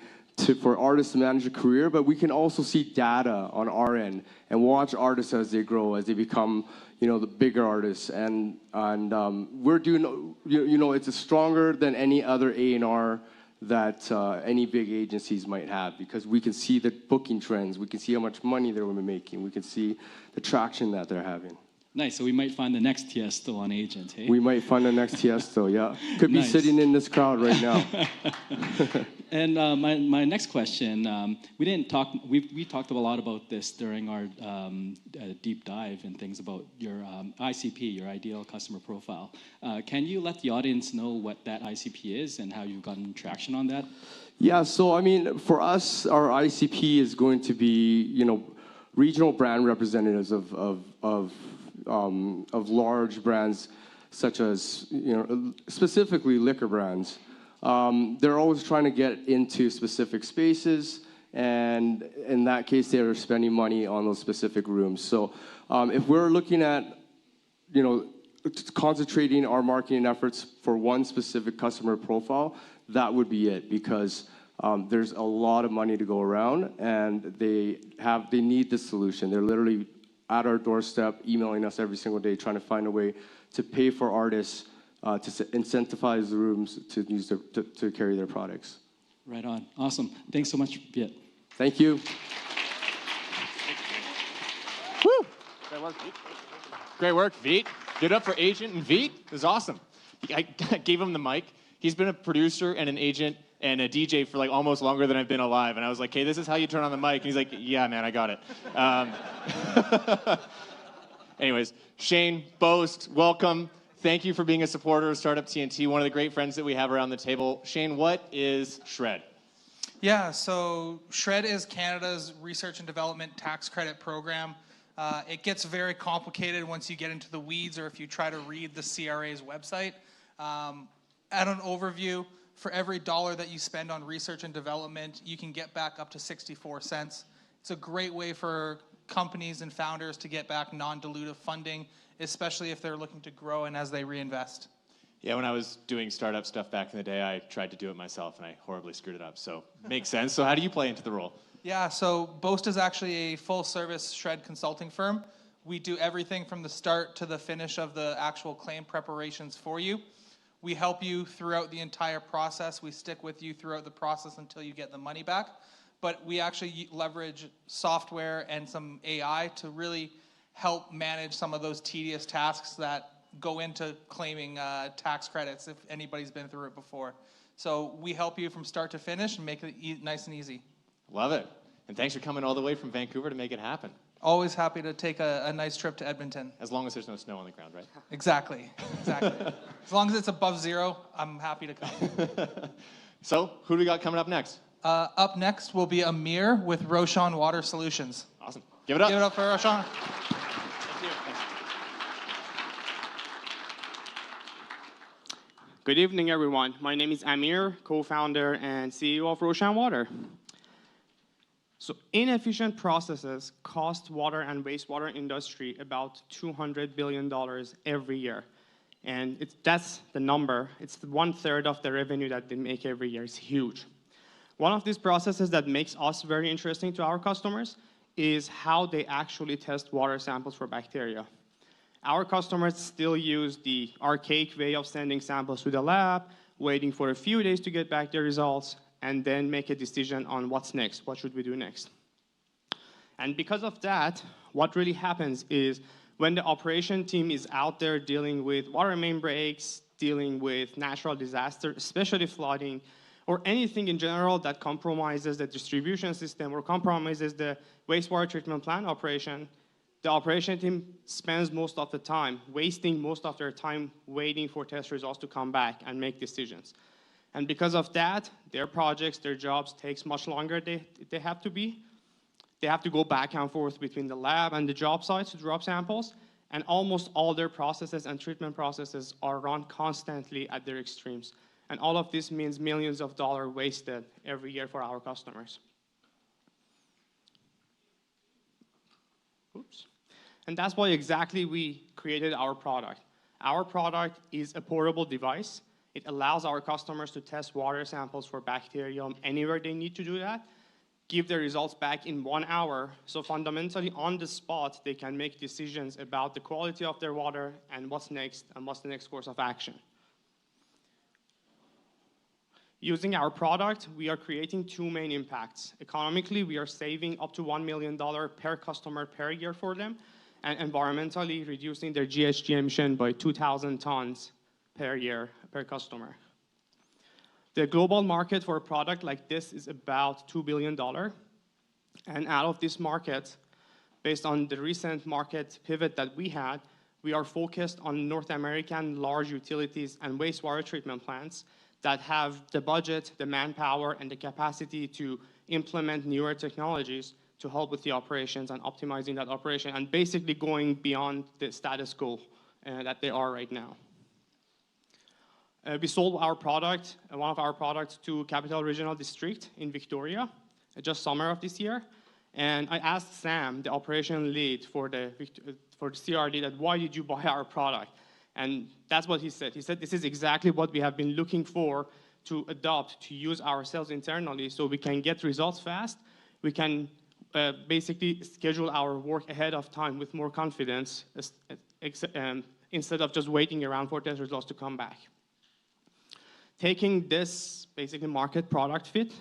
for artists to manage a career, but we can also see data on our end and watch artists as they grow, as they become, you know, the bigger artists. And we're doing, you know, it's stronger than any other A&R that any big agencies might have, because we can see the booking trends, we can see how much money they're making, we can see the traction that they're having. Nice. So we might find the next Tiesto on Agent, hey? We might find the next Tiesto, yeah. Could be sitting in this crowd right now. And my next question, we talked a lot about this during our deep dive and things about your ICP, your ideal customer profile. Can you let the audience know what that ICP is and how you've gotten traction on that? Yeah, so I mean, for us, our ICP is going to be, you know, regional brand representatives of large brands, such as, you know, specifically liquor brands. They're always trying to get into specific spaces, and in that case, they are spending money on those specific rooms. So if we're looking at, you know, concentrating our marketing efforts for one specific customer profile, that would be it, because there's a lot of money to go around, and they need this solution. They're literally at our doorstep, emailing us every single day, trying to find a way to pay for artists, to incentivize the rooms to use to carry their products. Right on. Awesome. Thanks so much, Viet. Thank you. Woo! Great work, Veet. Give it up for Agent and Veet. It was awesome. I gave him the mic. He's been a producer and an agent and a DJ for like almost longer than I've been alive. And I was like, hey, this is how you turn on the mic. And he's like, yeah, man, I got it. Anyways, Shane, Boast, welcome. Thank you for being a supporter of Startup TNT, one of the great friends that we have around the table. Shane, what is SHRED? Yeah, so SHRED is Canada's research and development tax credit program. It gets very complicated once you get into the weeds or if you try to read the CRA's website. At an overview, for every dollar that you spend on research and development, you can get back up to 64 cents. It's a great way for companies and founders to get back non-dilutive funding, especially if they're looking to grow and as they reinvest. Yeah, when I was doing startup stuff back in the day, I tried to do it myself, and I horribly screwed it up. So makes sense. So how do you play into the role? Yeah, so Boast is actually a full-service SHRED consulting firm. We do everything from the start to the finish of the actual claim preparations for you. We help you throughout the entire process. We stick with you throughout the process until you get the money back. But we actually leverage software and some AI to really help manage some of those tedious tasks that go into claiming tax credits, if anybody's been through it before. So we help you from start to finish and make it nice and easy. Love it. And thanks for coming all the way from Vancouver to make it happen. Always happy to take a nice trip to Edmonton. As long as there's no snow on the ground, right? Exactly. As long as it's above zero, I'm happy to come. So, who do we got coming up next? Up next will be Amir with Roshan Water Solutions. Awesome. Give it up. Give it up for Roshan. Thank you. Thanks. Good evening, everyone. My name is Amir, co-founder and CEO of Roshan Water. So inefficient processes cost water and wastewater industry about $200 billion every year. And that's the number. It's 1/3 of the revenue that they make every year. It's huge. One of these processes that makes us very interesting to our customers is how they actually test water samples for bacteria. Our customers still use the archaic way of sending samples to the lab, waiting for a few days to get back their results, and then make a decision on what's next, what should we do next. And because of that, what really happens is when the operation team is out there dealing with water main breaks, dealing with natural disaster, especially flooding, or anything in general that compromises the distribution system or compromises the wastewater treatment plant operation, the operation team spends most of the time, wasting most of their time waiting for test results to come back and make decisions. And because of that, their projects, their jobs takes much longer they have to be. They have to go back and forth between the lab and the job sites to drop samples, and almost all their processes and treatment processes are run constantly at their extremes. And all of this means millions of dollars wasted every year for our customers. And that's why exactly we created our product. Our product is a portable device. It allows our customers to test water samples for bacterium anywhere they need to do that, give the results back in 1 hour. So fundamentally, on the spot, they can make decisions about the quality of their water and what's next and what's the next course of action. Using our product, we are creating two main impacts. Economically, we are saving up to $1 million per customer per year for them, and environmentally reducing their GHG emission by 2,000 tons per year per customer. The global market for a product like this is about $2 billion. And out of this market, based on the recent market pivot that we had, we are focused on North American large utilities and wastewater treatment plants that have the budget, the manpower, and the capacity to implement newer technologies to help with the operations and optimizing that operation, and basically going beyond the status quo that they are right now. We sold our product, one of our products, to Capital Regional District in Victoria, just summer of this year. And I asked Sam, the operation lead for the CRD, that why did you buy our product? And that's what he said. He said, this is exactly what we have been looking for to adopt, to use ourselves internally so we can get results fast. We can basically schedule our work ahead of time with more confidence instead of just waiting around for test results to come back. Taking this basically market product fit,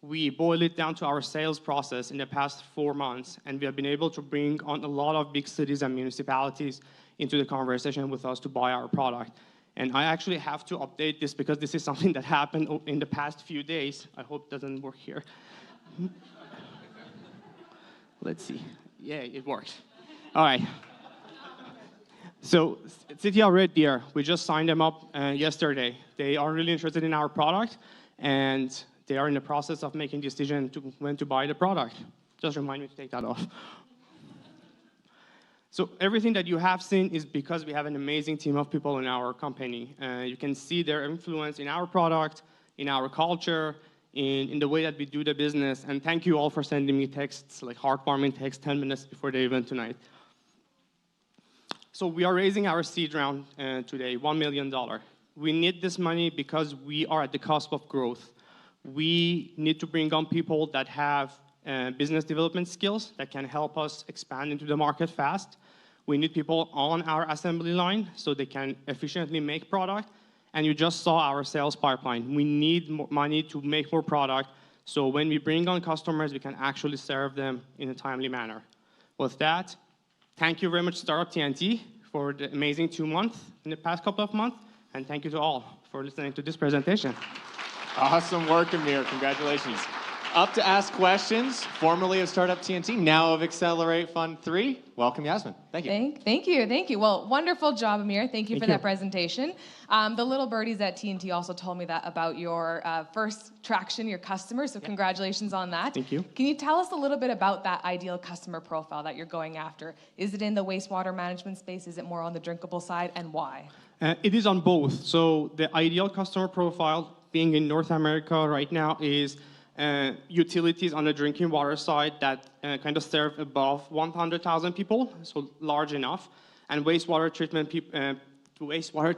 we boil it down to our sales process in the past 4 months, and we have been able to bring on a lot of big cities and municipalities into the conversation with us to buy our product. And I actually have to update this because this is something that happened in the past few days. I hope it doesn't work here. Let's see. Yeah, it worked. All right. So City of Red Deer, we just signed them up yesterday. They are really interested in our product, and they are in the process of making a decision to when to buy the product. Just remind me to take that off. So everything that you have seen is because we have an amazing team of people in our company. You can see their influence in our product, in our culture, in the way that we do the business. And thank you all for sending me texts, like heartwarming texts 10 minutes before the event tonight. So we are raising our seed round today, $1 million. We need this money because we are at the cusp of growth. We need to bring on people that have business development skills that can help us expand into the market fast. We need people on our assembly line so they can efficiently make product. And you just saw our sales pipeline. We need more money to make more product, so when we bring on customers, we can actually serve them in a timely manner. With that, thank you very much, Startup TNT, for the amazing 2 months in the past couple of months, and thank you to all for listening to this presentation. Awesome work, Amir. Congratulations. Up to ask questions, formerly of Startup TNT, now of Accelerate Fund 3. Welcome, Yasmin. Thank you. Thank you. Well, wonderful job, Amir. Thank you for that presentation. The little birdies at TNT also told me that about your first traction, your customers, so congratulations on that. Thank you. Can you tell us a little bit about that ideal customer profile that you're going after? Is it in the wastewater management space? Is it more on the drinkable side, and why? It is on both. So the ideal customer profile being in North America right now is utilities on the drinking water side that kind of serve above 100,000 people, so large enough, and wastewater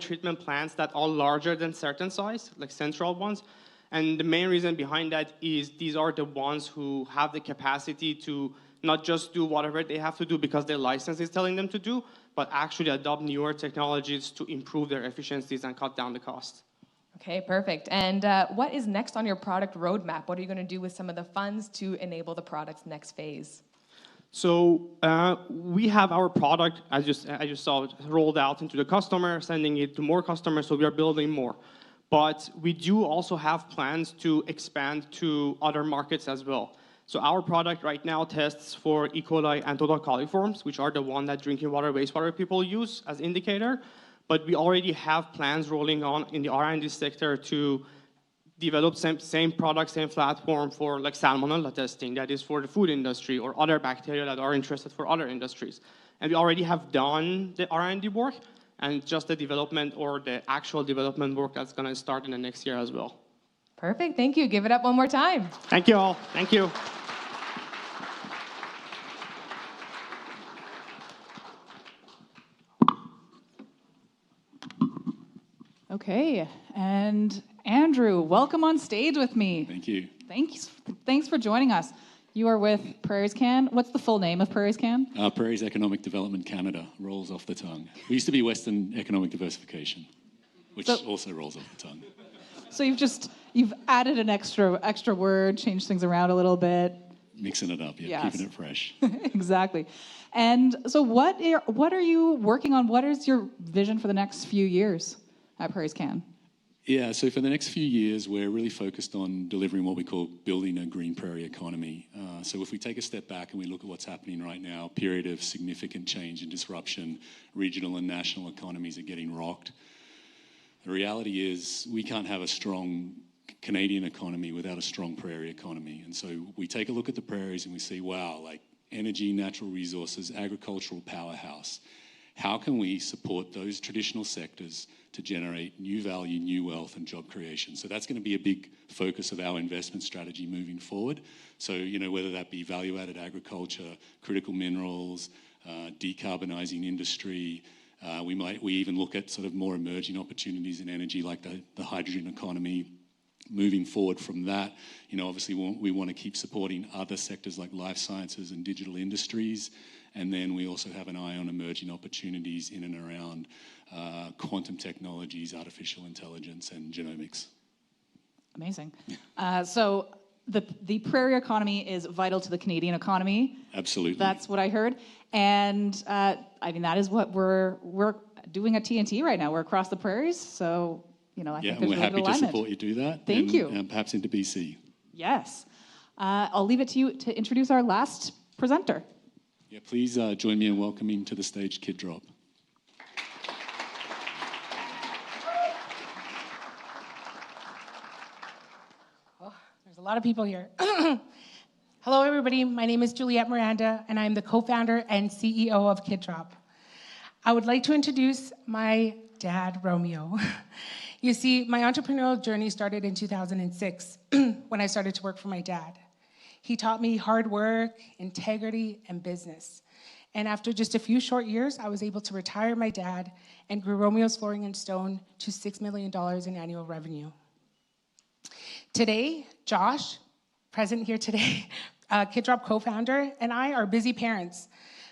treatment plants that are larger than certain size, like central ones. And the main reason behind that is these are the ones who have the capacity to not just do whatever they have to do because their license is telling them to do, but actually adopt newer technologies to improve their efficiencies and cut down the cost. Okay, perfect. And what is next on your product roadmap? What are you going to do with some of the funds to enable the product's next phase? So we have our product, as you saw, rolled out into the customer, sending it to more customers, so we are building more. But we do also have plans to expand to other markets as well. So our product right now tests for E. coli and total coliforms, which are the one that drinking water, wastewater people use as indicator. But we already have plans rolling on in the R&D sector to develop same product, same platform for like salmonella testing that is for the food industry or other bacteria that are interested for other industries. And we already have done the R&D work and just the development or the actual development work that's going to start in the next year as well. Perfect. Thank you. Give it up one more time. Thank you all. Thank you. Okay, and Andrew, welcome on stage with me. Thank you. Thanks for joining us. You are with Prairies Can. What's the full name of Prairies Can? Prairies Economic Development Canada rolls off the tongue. We used to be Western Economic Diversification, which also rolls off the tongue. So you've added an extra word, changed things around a little bit. Mixing it up, Yes. Keeping it fresh. Exactly. And so what are you working on? What is your vision for the next few years at Prairies Can? Yeah, so for the next few years, we're really focused on delivering what we call building a green prairie economy. So if we take a step back and we look at what's happening right now, a period of significant change and disruption, regional and national economies are getting rocked. The reality is we can't have a strong Canadian economy without a strong prairie economy. And so we take a look at the prairies and we see, wow, like energy, natural resources, agricultural powerhouse. How can we support those traditional sectors to generate new value, new wealth, and job creation? So that's going to be a big focus of our investment strategy moving forward. So, whether that be value-added agriculture, critical minerals, decarbonizing industry, we even look at sort of more emerging opportunities in energy like the hydrogen economy. Moving forward from that, obviously we want to keep supporting other sectors like life sciences and digital industries. And then we also have an eye on emerging opportunities in and around quantum technologies, artificial intelligence, and genomics. Amazing. So the prairie economy is vital to the Canadian economy. Absolutely. That's what I heard. And that is what we're doing at TNT right now. We're across the prairies. So, I think there's we're really happy good to alignment. support you do that. Thank you. And perhaps into BC. Yes. I'll leave it to you to introduce our last presenter. Yeah, please join me in welcoming to the stage Kid Drop. Oh, there's a lot of people here. Hello, everybody. My name is Juliette Miranda, and I'm the co-founder and CEO of Kid Drop. I would like to introduce my dad, Romeo. You see, my entrepreneurial journey started in 2006 when I started to work for my dad. He taught me hard work, integrity, and business. And after just a few short years, I was able to retire my dad and grew Romeo's Flooring and Stone to $6 million in annual revenue. Today, Josh, present here today, Kid Drop co-founder, and I are busy parents.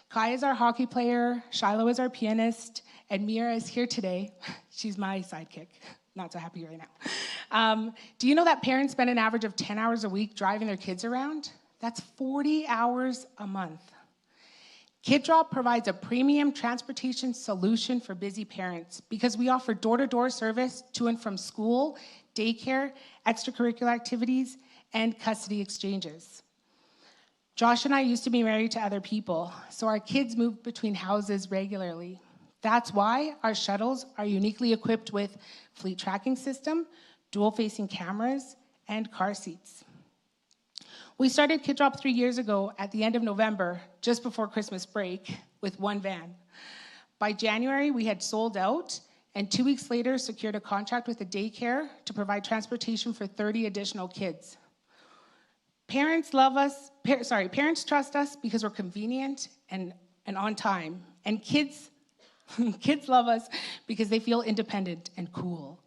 Kai is our hockey player, Shiloh is our pianist, and Mira is here today. She's my sidekick. Not so happy right now. Do you know that parents spend an average of 10 hours a week driving their kids around? That's 40 hours a month. Kid Drop provides a premium transportation solution for busy parents because we offer door-to-door service to and from school, daycare, extracurricular activities, and custody exchanges. Josh and I used to be married to other people, so our kids moved between houses regularly. That's why our shuttles are uniquely equipped with fleet tracking system, dual-facing cameras, and car seats. We started Kid Drop 3 years ago at the end of November, just before Christmas break, with one van. By January, we had sold out, and 2 weeks later, secured a contract with a daycare to provide transportation for 30 additional kids. Parents trust us because we're convenient and on time, and kids love us because they feel independent and cool.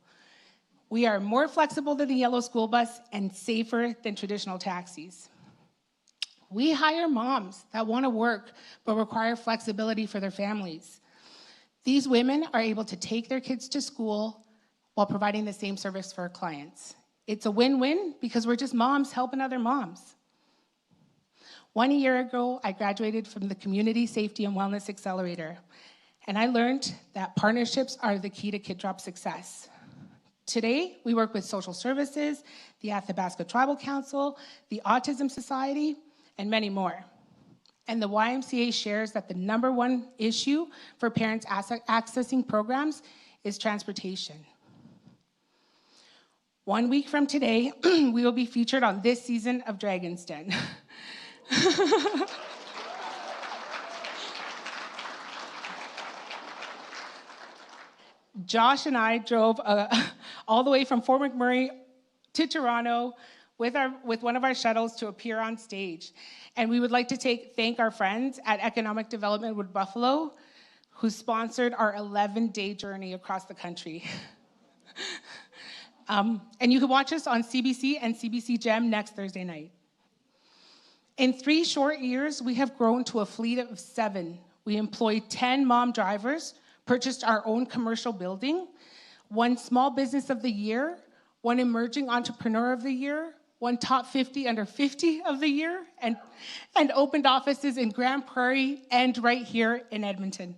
We are more flexible than the yellow school bus and safer than traditional taxis. We hire moms that want to work but require flexibility for their families. These women are able to take their kids to school while providing the same service for our clients. It's a win-win because we're just moms helping other moms. 1 year ago, I graduated from the Community Safety and Wellness Accelerator, and I learned that partnerships are the key to Kid Drop's success. Today, we work with social services, the Athabasca Tribal Council, the Autism Society, and many more. And the YMCA shares that the #1 issue for parents accessing programs is transportation. 1 week from today, we will be featured on this season of Dragon's Den. Josh and I drove all the way from Fort McMurray to Toronto with one of our shuttles to appear on stage. And we would like to thank our friends at Economic Development with Buffalo, who sponsored our 11-day journey across the country. And you can watch us on CBC and CBC Gem next Thursday night. In 3 short years, we have grown to a fleet of 7. We employ 10 mom drivers, purchased our own commercial building, 1 Small Business of the Year, 1 Emerging Entrepreneur of the Year, 1 Top 50 Under 50 of the Year, and opened offices in Grand Prairie and right here in Edmonton.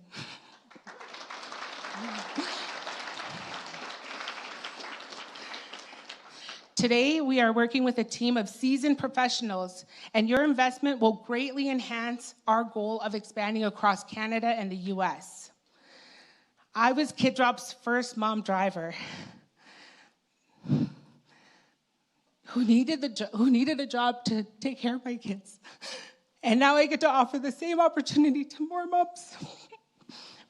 Today, we are working with a team of seasoned professionals, and your investment will greatly enhance our goal of expanding across Canada and the US. I was KidDrop's first mom driver who needed a job to take care of my kids. And now I get to offer the same opportunity to more moms.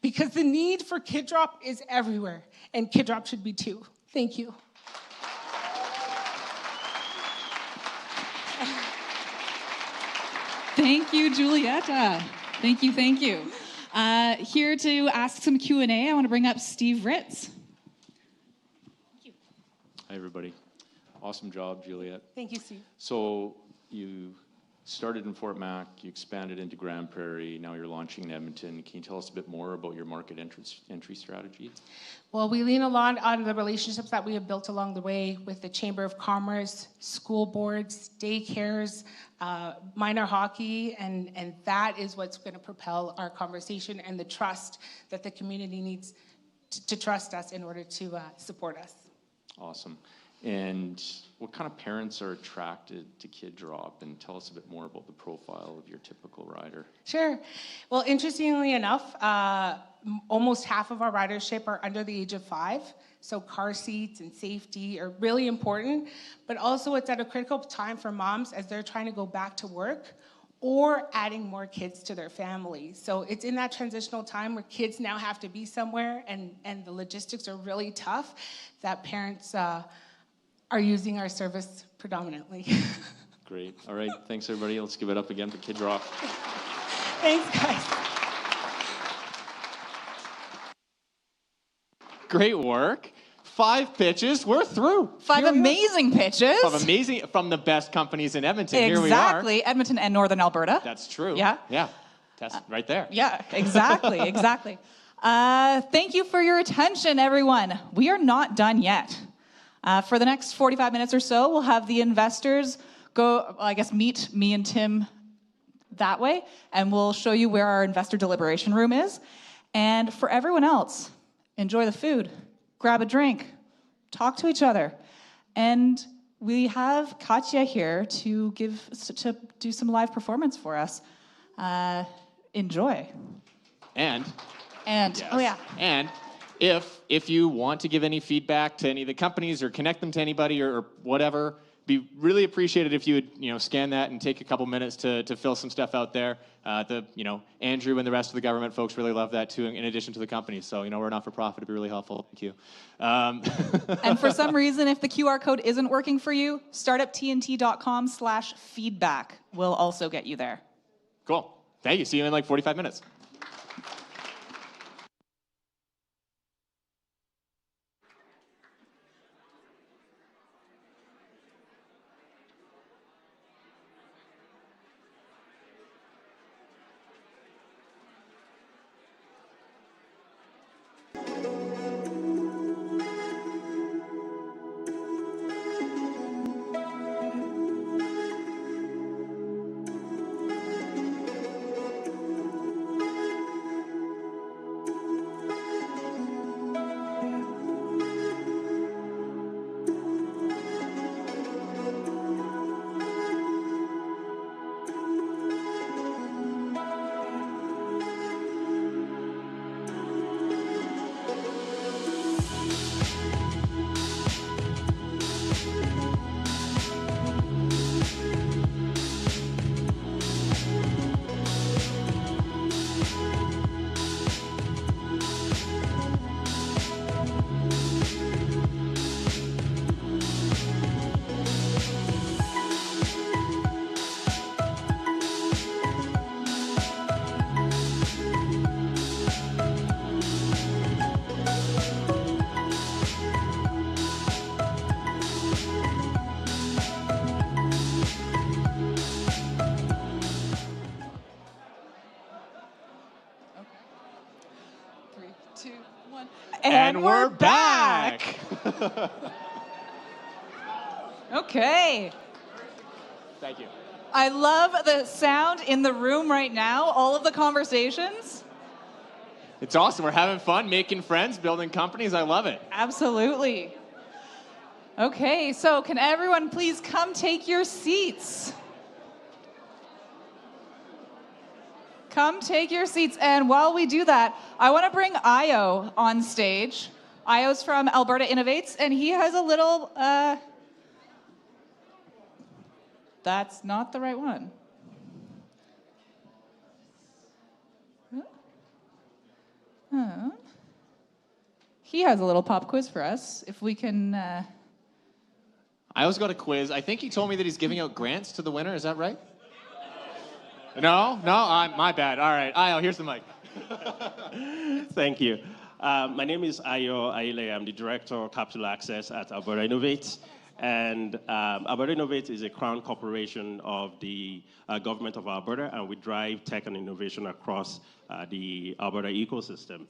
Because the need for KidDrop is everywhere, and KidDrop should be too. Thank you. Thank you, Julietta. Thank you, thank you. Here to ask some Q&A, I want to bring up Steve Ritz. Hi, everybody. Awesome job, Juliet. Thank you, Steve. So you started in Fort Mac, you expanded into Grand Prairie, now you're launching in Edmonton. Can you tell us a bit more about your market entry strategy? Well, we lean a lot on the relationships that we have built along the way with the Chamber of Commerce, school boards, daycares, minor hockey, and that is what's going to propel our conversation and the trust that the community needs to trust us in order to support us. Awesome. And what kind of parents are attracted to KidDrop? And tell us a bit more about the profile of your typical rider. Sure. Well, interestingly enough, almost half of our ridership are under the age of 5. So car seats and safety are really important. But also it's at a critical time for moms as they're trying to go back to work or adding more kids to their family. So it's in that transitional time where kids now have to be somewhere and the logistics are really tough that parents are using our service predominantly. Great. All right. Thanks, everybody. Let's give it up again for KidDrop. Thanks, guys. Great work. 5 pitches. We're through. 5 amazing pitches. 5 amazing from the best companies in Edmonton. Here we are. Exactly. Edmonton and Northern Alberta. That's true. Yeah. Yeah. That's right there. Yeah, exactly, exactly. Thank you for your attention, everyone. We are not done yet. For the next 45 minutes or so, we'll have the investors go, meet me and Tim that way, and we'll show you where our investor deliberation room is. And for everyone else, enjoy the food, grab a drink, talk to each other. And we have Katya here to do some live performance for us. Enjoy. And yes. Oh yeah. And if you want to give any feedback to any of the companies or connect them to anybody or whatever, be really appreciated if you would scan that and take a couple minutes to fill some stuff out there. Andrew and the rest of the government folks really love that too, in addition to the companies. So we're not for profit. It'd be really helpful. Thank you. And for some reason, if the QR code isn't working for you, startuptnt.com/feedback will also get you there. Cool. Thank you. See you in like 45 minutes. 2, 1. And we're back. Okay. Thank you. I love the sound in the room right now, all of the conversations. It's awesome. We're having fun, making friends, building companies. I love it. Absolutely. Okay, so can everyone please come take your seats? Come take your seats. And while we do that, I want to bring Io on stage. Io's from Alberta Innovates, and he has a little... That's not the right one. He has a little pop quiz for us, if we can... I always got a quiz. I think he told me that he's giving out grants to the winner. Is that right? No? My bad. All right. Io, here's the mic. Thank you. My name is Ayo Aile. I'm the Director of Capital Access at Alberta Innovates. And Alberta Innovates is a crown corporation of the government of Alberta, and we drive tech and innovation across the Alberta ecosystem.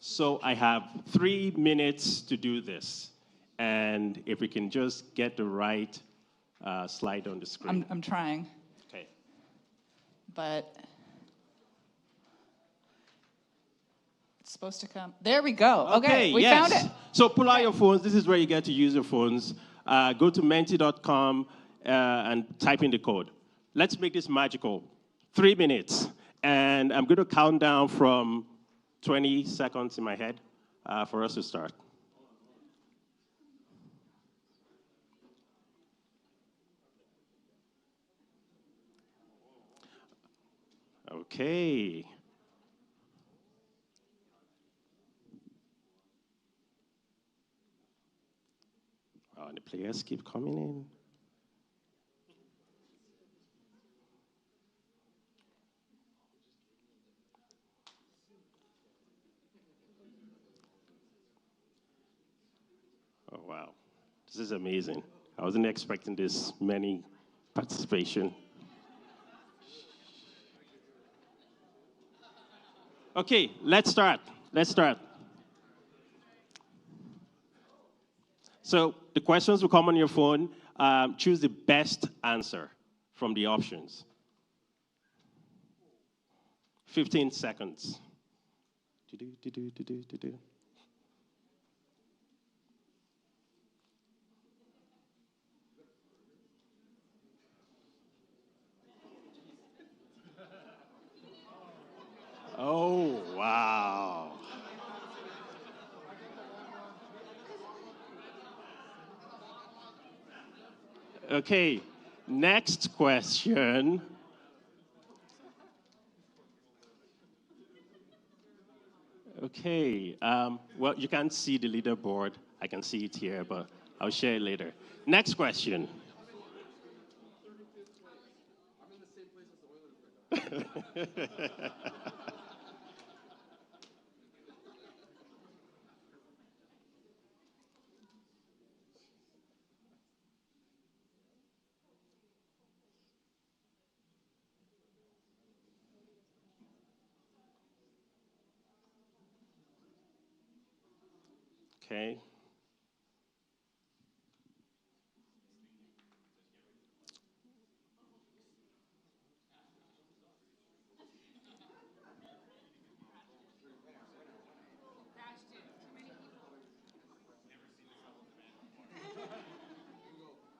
So I have 3 minutes to do this. And if we can just get the right slide on the screen. I'm trying. Okay. But it's supposed to come. There we go. Okay, we yes. found it. So pull out your phones. This is where you get to use your phones. Go to menti.com and type in the code. Let's make this magical. 3 minutes. And I'm going to count down from 20 seconds in my head for us to start. Okay. Oh, the players keep coming in. Oh, wow. This is amazing. I wasn't expecting this many participation. Okay, let's start. So the questions will come on your phone. Choose the best answer from the options. 15 seconds. Oh, wow. Okay, next question. Okay, well, you can't see the leaderboard. I can see it here, but I'll share it later. Next question. Okay.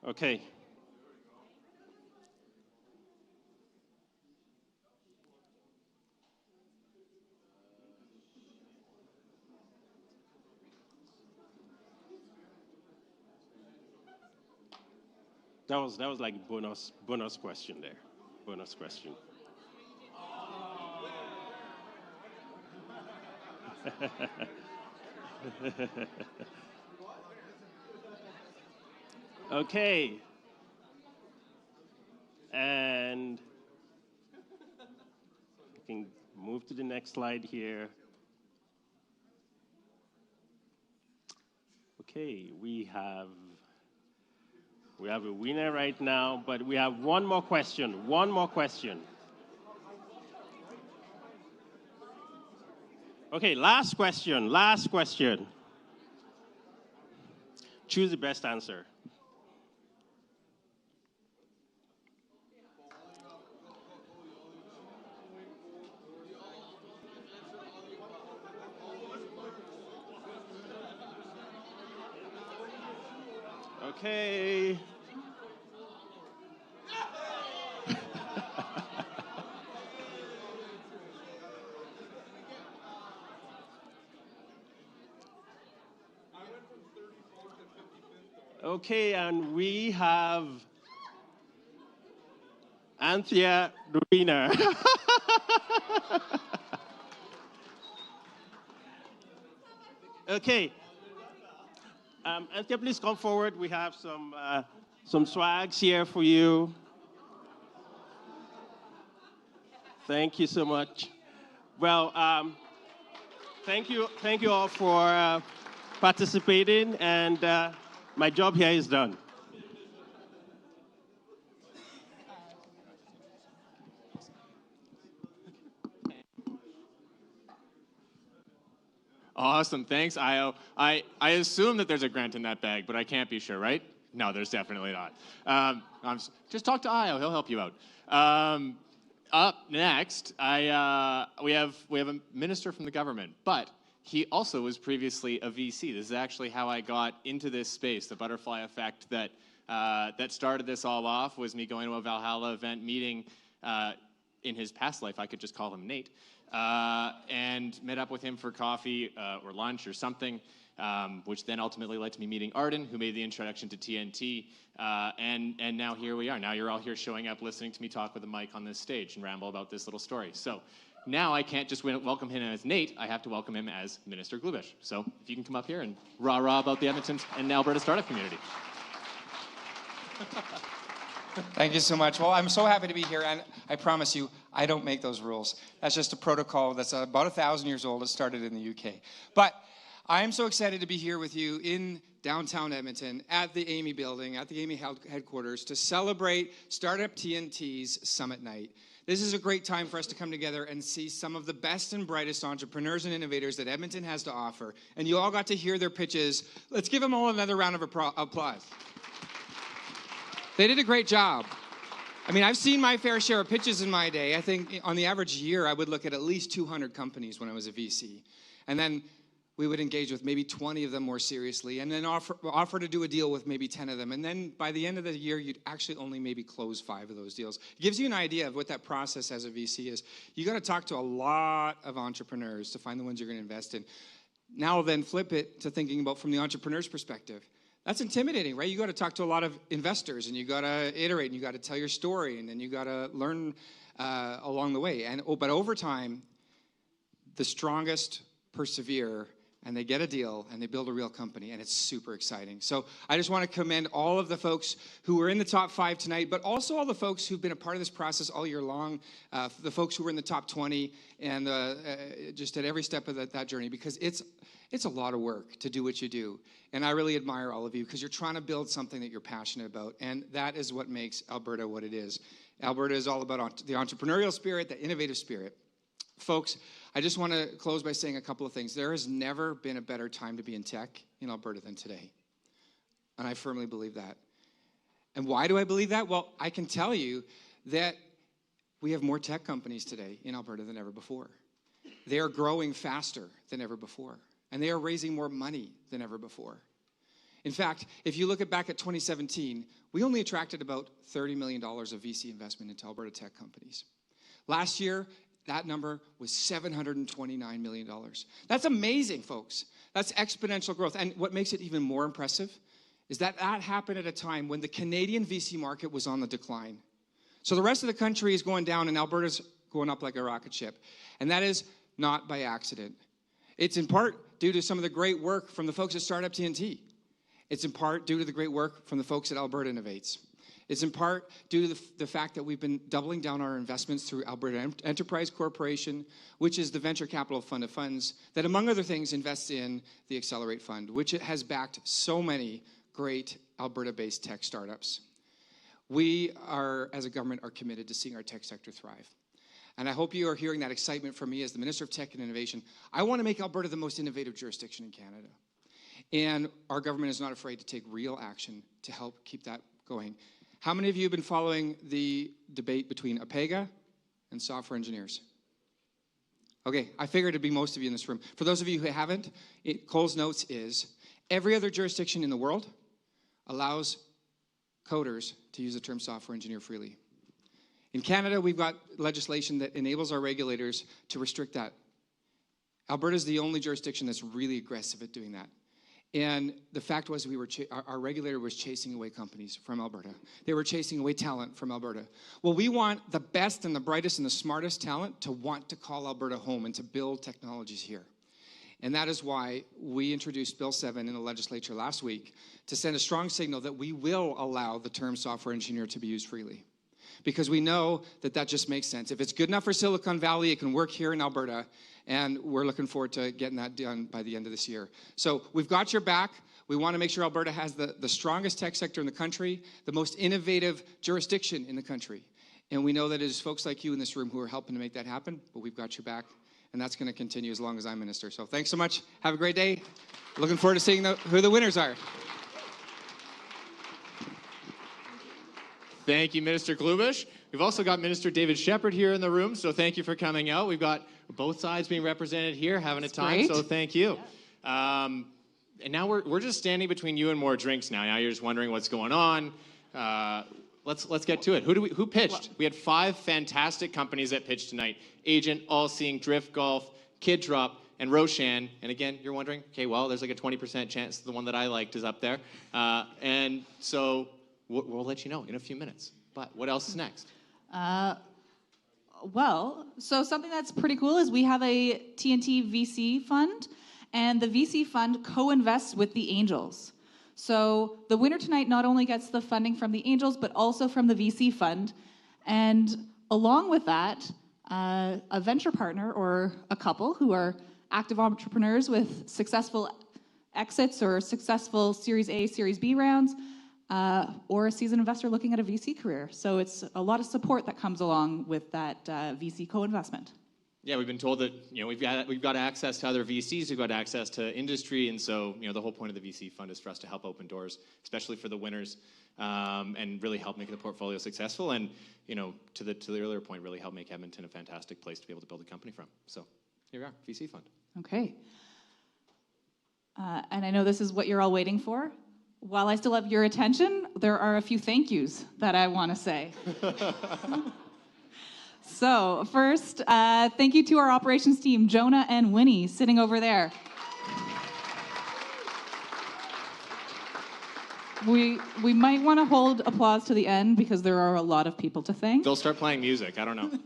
Okay. That was like bonus question there. Bonus question. Okay. And we can move to the next slide here. Okay, we have a winner right now, but we have one more question. Okay, last question, last question. Choose the best answer. Okay. Okay, and we have Anthea, the winner. Okay. Anthea, please come forward. We have some swags here for you. Thank you so much. Well, thank you all for participating, and my job here is done. Awesome. Thanks, Io. I assume that there's a grant in that bag, but I can't be sure, right? No, there's definitely not. Just talk to Io. He'll help you out. Up next, we have a minister from the government, but he also was previously a VC. This is actually how I got into this space. The butterfly effect that started this all off was me going to a Valhalla event meeting in his past life. I could just call him Nate. And met up with him for coffee or lunch or something, which then ultimately led to me meeting Arden, who made the introduction to TNT, and now here we are. Now you're all here showing up, listening to me talk with a mic on this stage and ramble about this little story. So now I can't just welcome him as Nate, I have to welcome him as Minister Glubish. So if you can come up here and rah-rah about the Edmonton and Alberta startup community. Thank you so much. Well, I'm so happy to be here, and I promise you, I don't make those rules. That's just a protocol that's about 1,000 years old. It started in the UK. But I'm so excited to be here with you in downtown Edmonton at the AMI building, at the AMI headquarters, to celebrate Startup TNT's Summit Night. This is a great time for us to come together and see some of the best and brightest entrepreneurs and innovators that Edmonton has to offer. And you all got to hear their pitches. Let's give them all another round of applause. They did a great job. I mean, I've seen my fair share of pitches in my day. I think on the average year, I would look at least 200 companies when I was a VC. And then we would engage with maybe 20 of them more seriously, and then offer to do a deal with maybe 10 of them. And then by the end of the year, you'd actually only maybe close 5 of those deals. It gives you an idea of what that process as a VC is. You got to talk to a lot of entrepreneurs to find the ones you're going to invest in. Now then flip it to thinking about from the entrepreneur's perspective. That's intimidating, right? You got to talk to a lot of investors, and you got to iterate, and you got to tell your story, and then you got to learn along the way. But over time, the strongest persevere, and they get a deal, and they build a real company, and it's super exciting. So I just want to commend all of the folks who were in the top 5 tonight, but also all the folks who've been a part of this process all year long, the folks who were in the top 20, and just at every step of that journey, because it's a lot of work to do what you do. And I really admire all of you because you're trying to build something that you're passionate about. And that is what makes Alberta what it is. Alberta is all about the entrepreneurial spirit, the innovative spirit. Folks, I just want to close by saying a couple of things. There has never been a better time to be in tech in Alberta than today. And I firmly believe that. And why do I believe that? Well, I can tell you that we have more tech companies today in Alberta than ever before. They are growing faster than ever before. And they are raising more money than ever before. In fact, if you look back at 2017, we only attracted about $30 million of VC investment into Alberta tech companies. Last year, that number was $729 million. That's amazing, folks. That's exponential growth. And what makes it even more impressive is that happened at a time when the Canadian VC market was on the decline. So the rest of the country is going down, and Alberta's going up like a rocket ship. And that is not by accident. It's in part due to some of the great work from the folks at Startup TNT. It's in part due to the great work from the folks at Alberta Innovates. It's in part due to the fact that we've been doubling down our investments through Alberta Enterprise Corporation, which is the venture capital fund of funds that, among other things, invests in the Accelerate Fund, which has backed so many great Alberta-based tech startups. We are, as a government, are committed to seeing our tech sector thrive. And I hope you are hearing that excitement from me as the Minister of Tech and Innovation. I want to make Alberta the most innovative jurisdiction in Canada. And our government is not afraid to take real action to help keep that going. How many of you have been following the debate between APEGA and software engineers? Okay, I figured it'd be most of you in this room. For those of you who haven't, Cole's notes is, every other jurisdiction in the world allows coders to use the term software engineer freely. In Canada, we've got legislation that enables our regulators to restrict that. Alberta is the only jurisdiction that's really aggressive at doing that. And the fact was our regulator was chasing away companies from Alberta. They were chasing away talent from Alberta. Well, we want the best and the brightest and the smartest talent to want to call Alberta home and to build technologies here. And that is why we introduced Bill 7 in the legislature last week to send a strong signal that we will allow the term software engineer to be used freely. Because we know that that just makes sense. If it's good enough for Silicon Valley, it can work here in Alberta, and we're looking forward to getting that done by the end of this year. So we've got your back. We want to make sure Alberta has the strongest tech sector in the country, the most innovative jurisdiction in the country. And we know that it is folks like you in this room who are helping to make that happen, but we've got your back, and that's going to continue as long as I'm minister. So thanks so much. Have a great day. Looking forward to seeing who the winners are. Thank you, Minister Glubish. We've also got Minister David Shepherd here in the room, so thank you for coming out. We've got both sides being represented here, having a time, great. so thank you. And now we're just standing between you and more drinks now. Now you're just wondering what's going on. Let's get to it. Who pitched? We had 5 fantastic companies that pitched tonight. Agent, AllSeeing, Drift Golf, Kid Drop, and Roshan. And again, you're wondering, okay, well, there's like a 20% chance the one that I liked is up there. And so we'll let you know in a few minutes. But what else is next? Well, so something that's pretty cool is we have a TNT VC fund, and the VC fund co-invests with the Angels. So the winner tonight not only gets the funding from the Angels, but also from the VC fund. And along with that, a venture partner or a couple who are active entrepreneurs with successful exits or successful Series A, Series B rounds, or a seasoned investor looking at a VC career. So it's a lot of support that comes along with that VC co-investment. Yeah, we've been told that we've got access to other VCs, we've got access to industry, and so the whole point of the VC fund is for us to help open doors, especially for the winners, and really help make the portfolio successful. And to the earlier point, really help make Edmonton a fantastic place to be able to build a company from. So here we are, VC fund. Okay. And I know this is what you're all waiting for. While I still have your attention, there are a few thank yous that I want to say. So first, thank you to our operations team, Jonah and Winnie, sitting over there. We might want to hold applause to the end because there are a lot of people to thank. They'll start playing music, I don't know.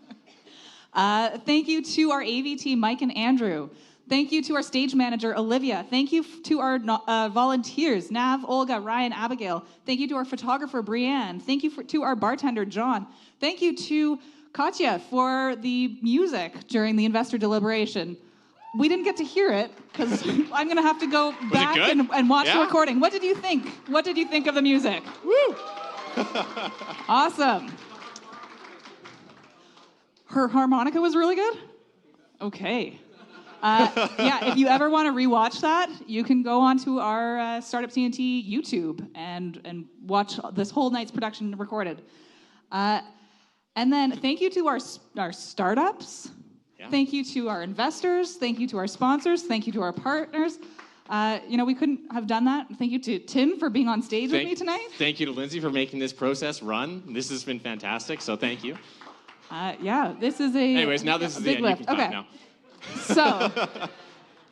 Thank you to our AV team, Mike and Andrew. Thank you to our stage manager, Olivia. Thank you to our volunteers, Nav, Olga, Ryan, Abigail. Thank you to our photographer, Brianne. Thank you to our bartender, John. Thank you to Katya for the music during the investor deliberation. We didn't get to hear it because I'm going to have to go back and watch the recording. What did you think? What did you think of the music? Woo! Awesome. Her harmonica was really good? Okay. Yeah, if you ever want to rewatch that, you can go onto our Startup TNT YouTube and watch this whole night's production recorded. And then thank you to our startups. Yeah. Thank you to our investors. Thank you to our sponsors. Thank you to our partners. We couldn't have done that. Thank you to Tim for being on stage with me tonight. Thank you to Lindsay for making this process run. This has been fantastic, so thank you. Yeah, this is a Anyways, now this is the end. Lift. You can clap now. So,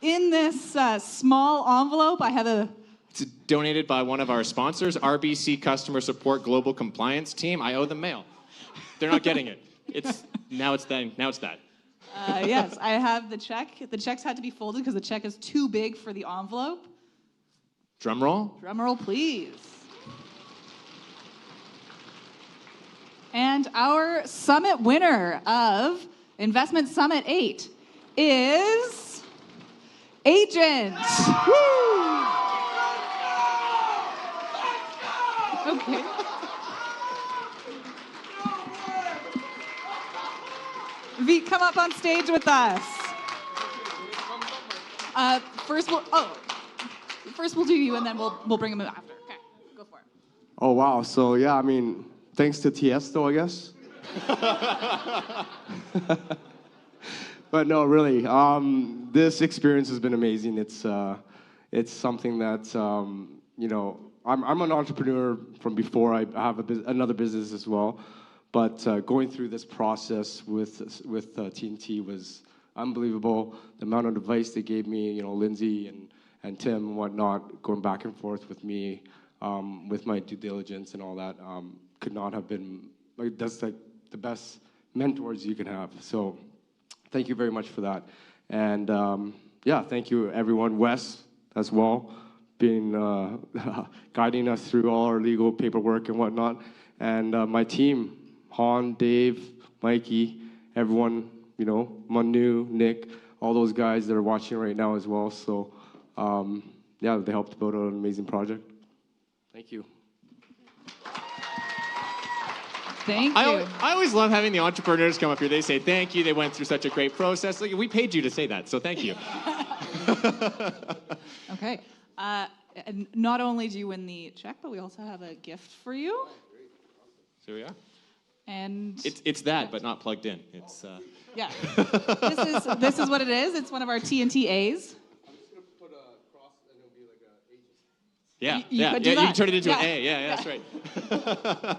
in this small envelope, I have It's donated by one of our sponsors, RBC Customer Support Global Compliance Team. I owe them mail. They're not getting it. Now it's that. Yes, I have the check. The checks had to be folded because the check is too big for the envelope. Drum roll. Drum roll, please. And our summit winner of Investment Summit 8 is Agent. Woo! Okay. VIII, come up on stage with us. First we'll do you, and then we'll bring them after. Okay, go for it. Oh, wow. So, yeah, I mean, thanks to Tiesto, I guess. But no, really, this experience has been amazing. It's something that, you know, I'm an entrepreneur from before. I have another business as well. But going through this process with TNT was unbelievable. The amount of advice they gave me, you know, Lindsay and Tim and whatnot, going back and forth with me with my due diligence and all that, could not have been, like, that's like the best mentors you can have. So thank you very much for that. And yeah, thank you everyone. Wes as well, being guiding us through all our legal paperwork and whatnot. And my team, Han, Dave, Mikey, everyone, you know, Manu, Nick, all those guys that are watching right now as well. So yeah, they helped build an amazing project. Thank you. Thank you. I always love having the entrepreneurs come up here. They say thank you. They went through such a great process. Like, we paid you to say that, so thank you. Okay. And not only do you win the check, but we also have a gift for you. So yeah. And it's that, but not plugged in. It's yeah. This is what it is. It's one of our TNT A's. Yeah, You yeah, could do yeah. You that. can turn it into an Yeah. A. Yeah, that's right.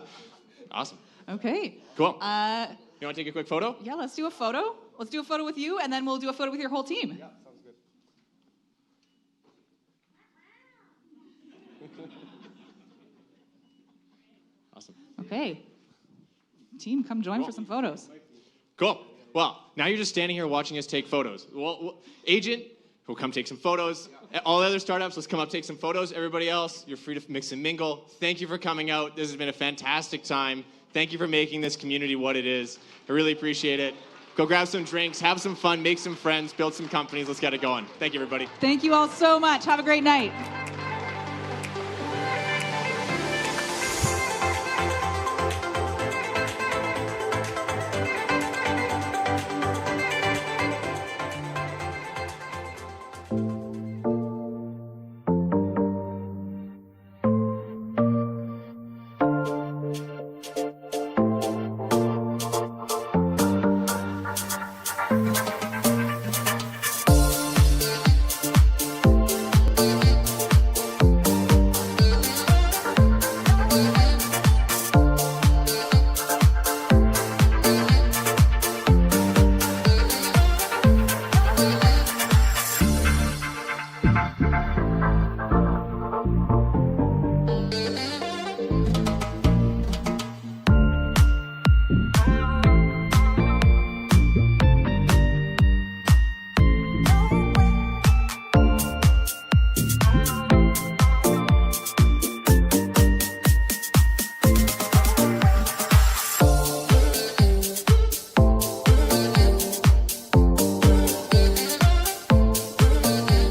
Awesome. Okay. Cool. You want to take a quick photo? Yeah, let's do a photo. Let's do a photo with you, and then we'll do a photo with your whole team. Yeah, sounds good. Awesome. Okay. Team, come join for some photos. Cool. Well, now you're just standing here watching us take photos. Well, agent, we'll come take some photos. All the other startups, let's come up, take some photos. Everybody else, you're free to mix and mingle. Thank you for coming out. This has been a fantastic time. Thank you for making this community what it is. I really appreciate it. Go grab some drinks, have some fun, make some friends, build some companies. Let's get it going. Thank you, everybody. Thank you all so much. Have a great night.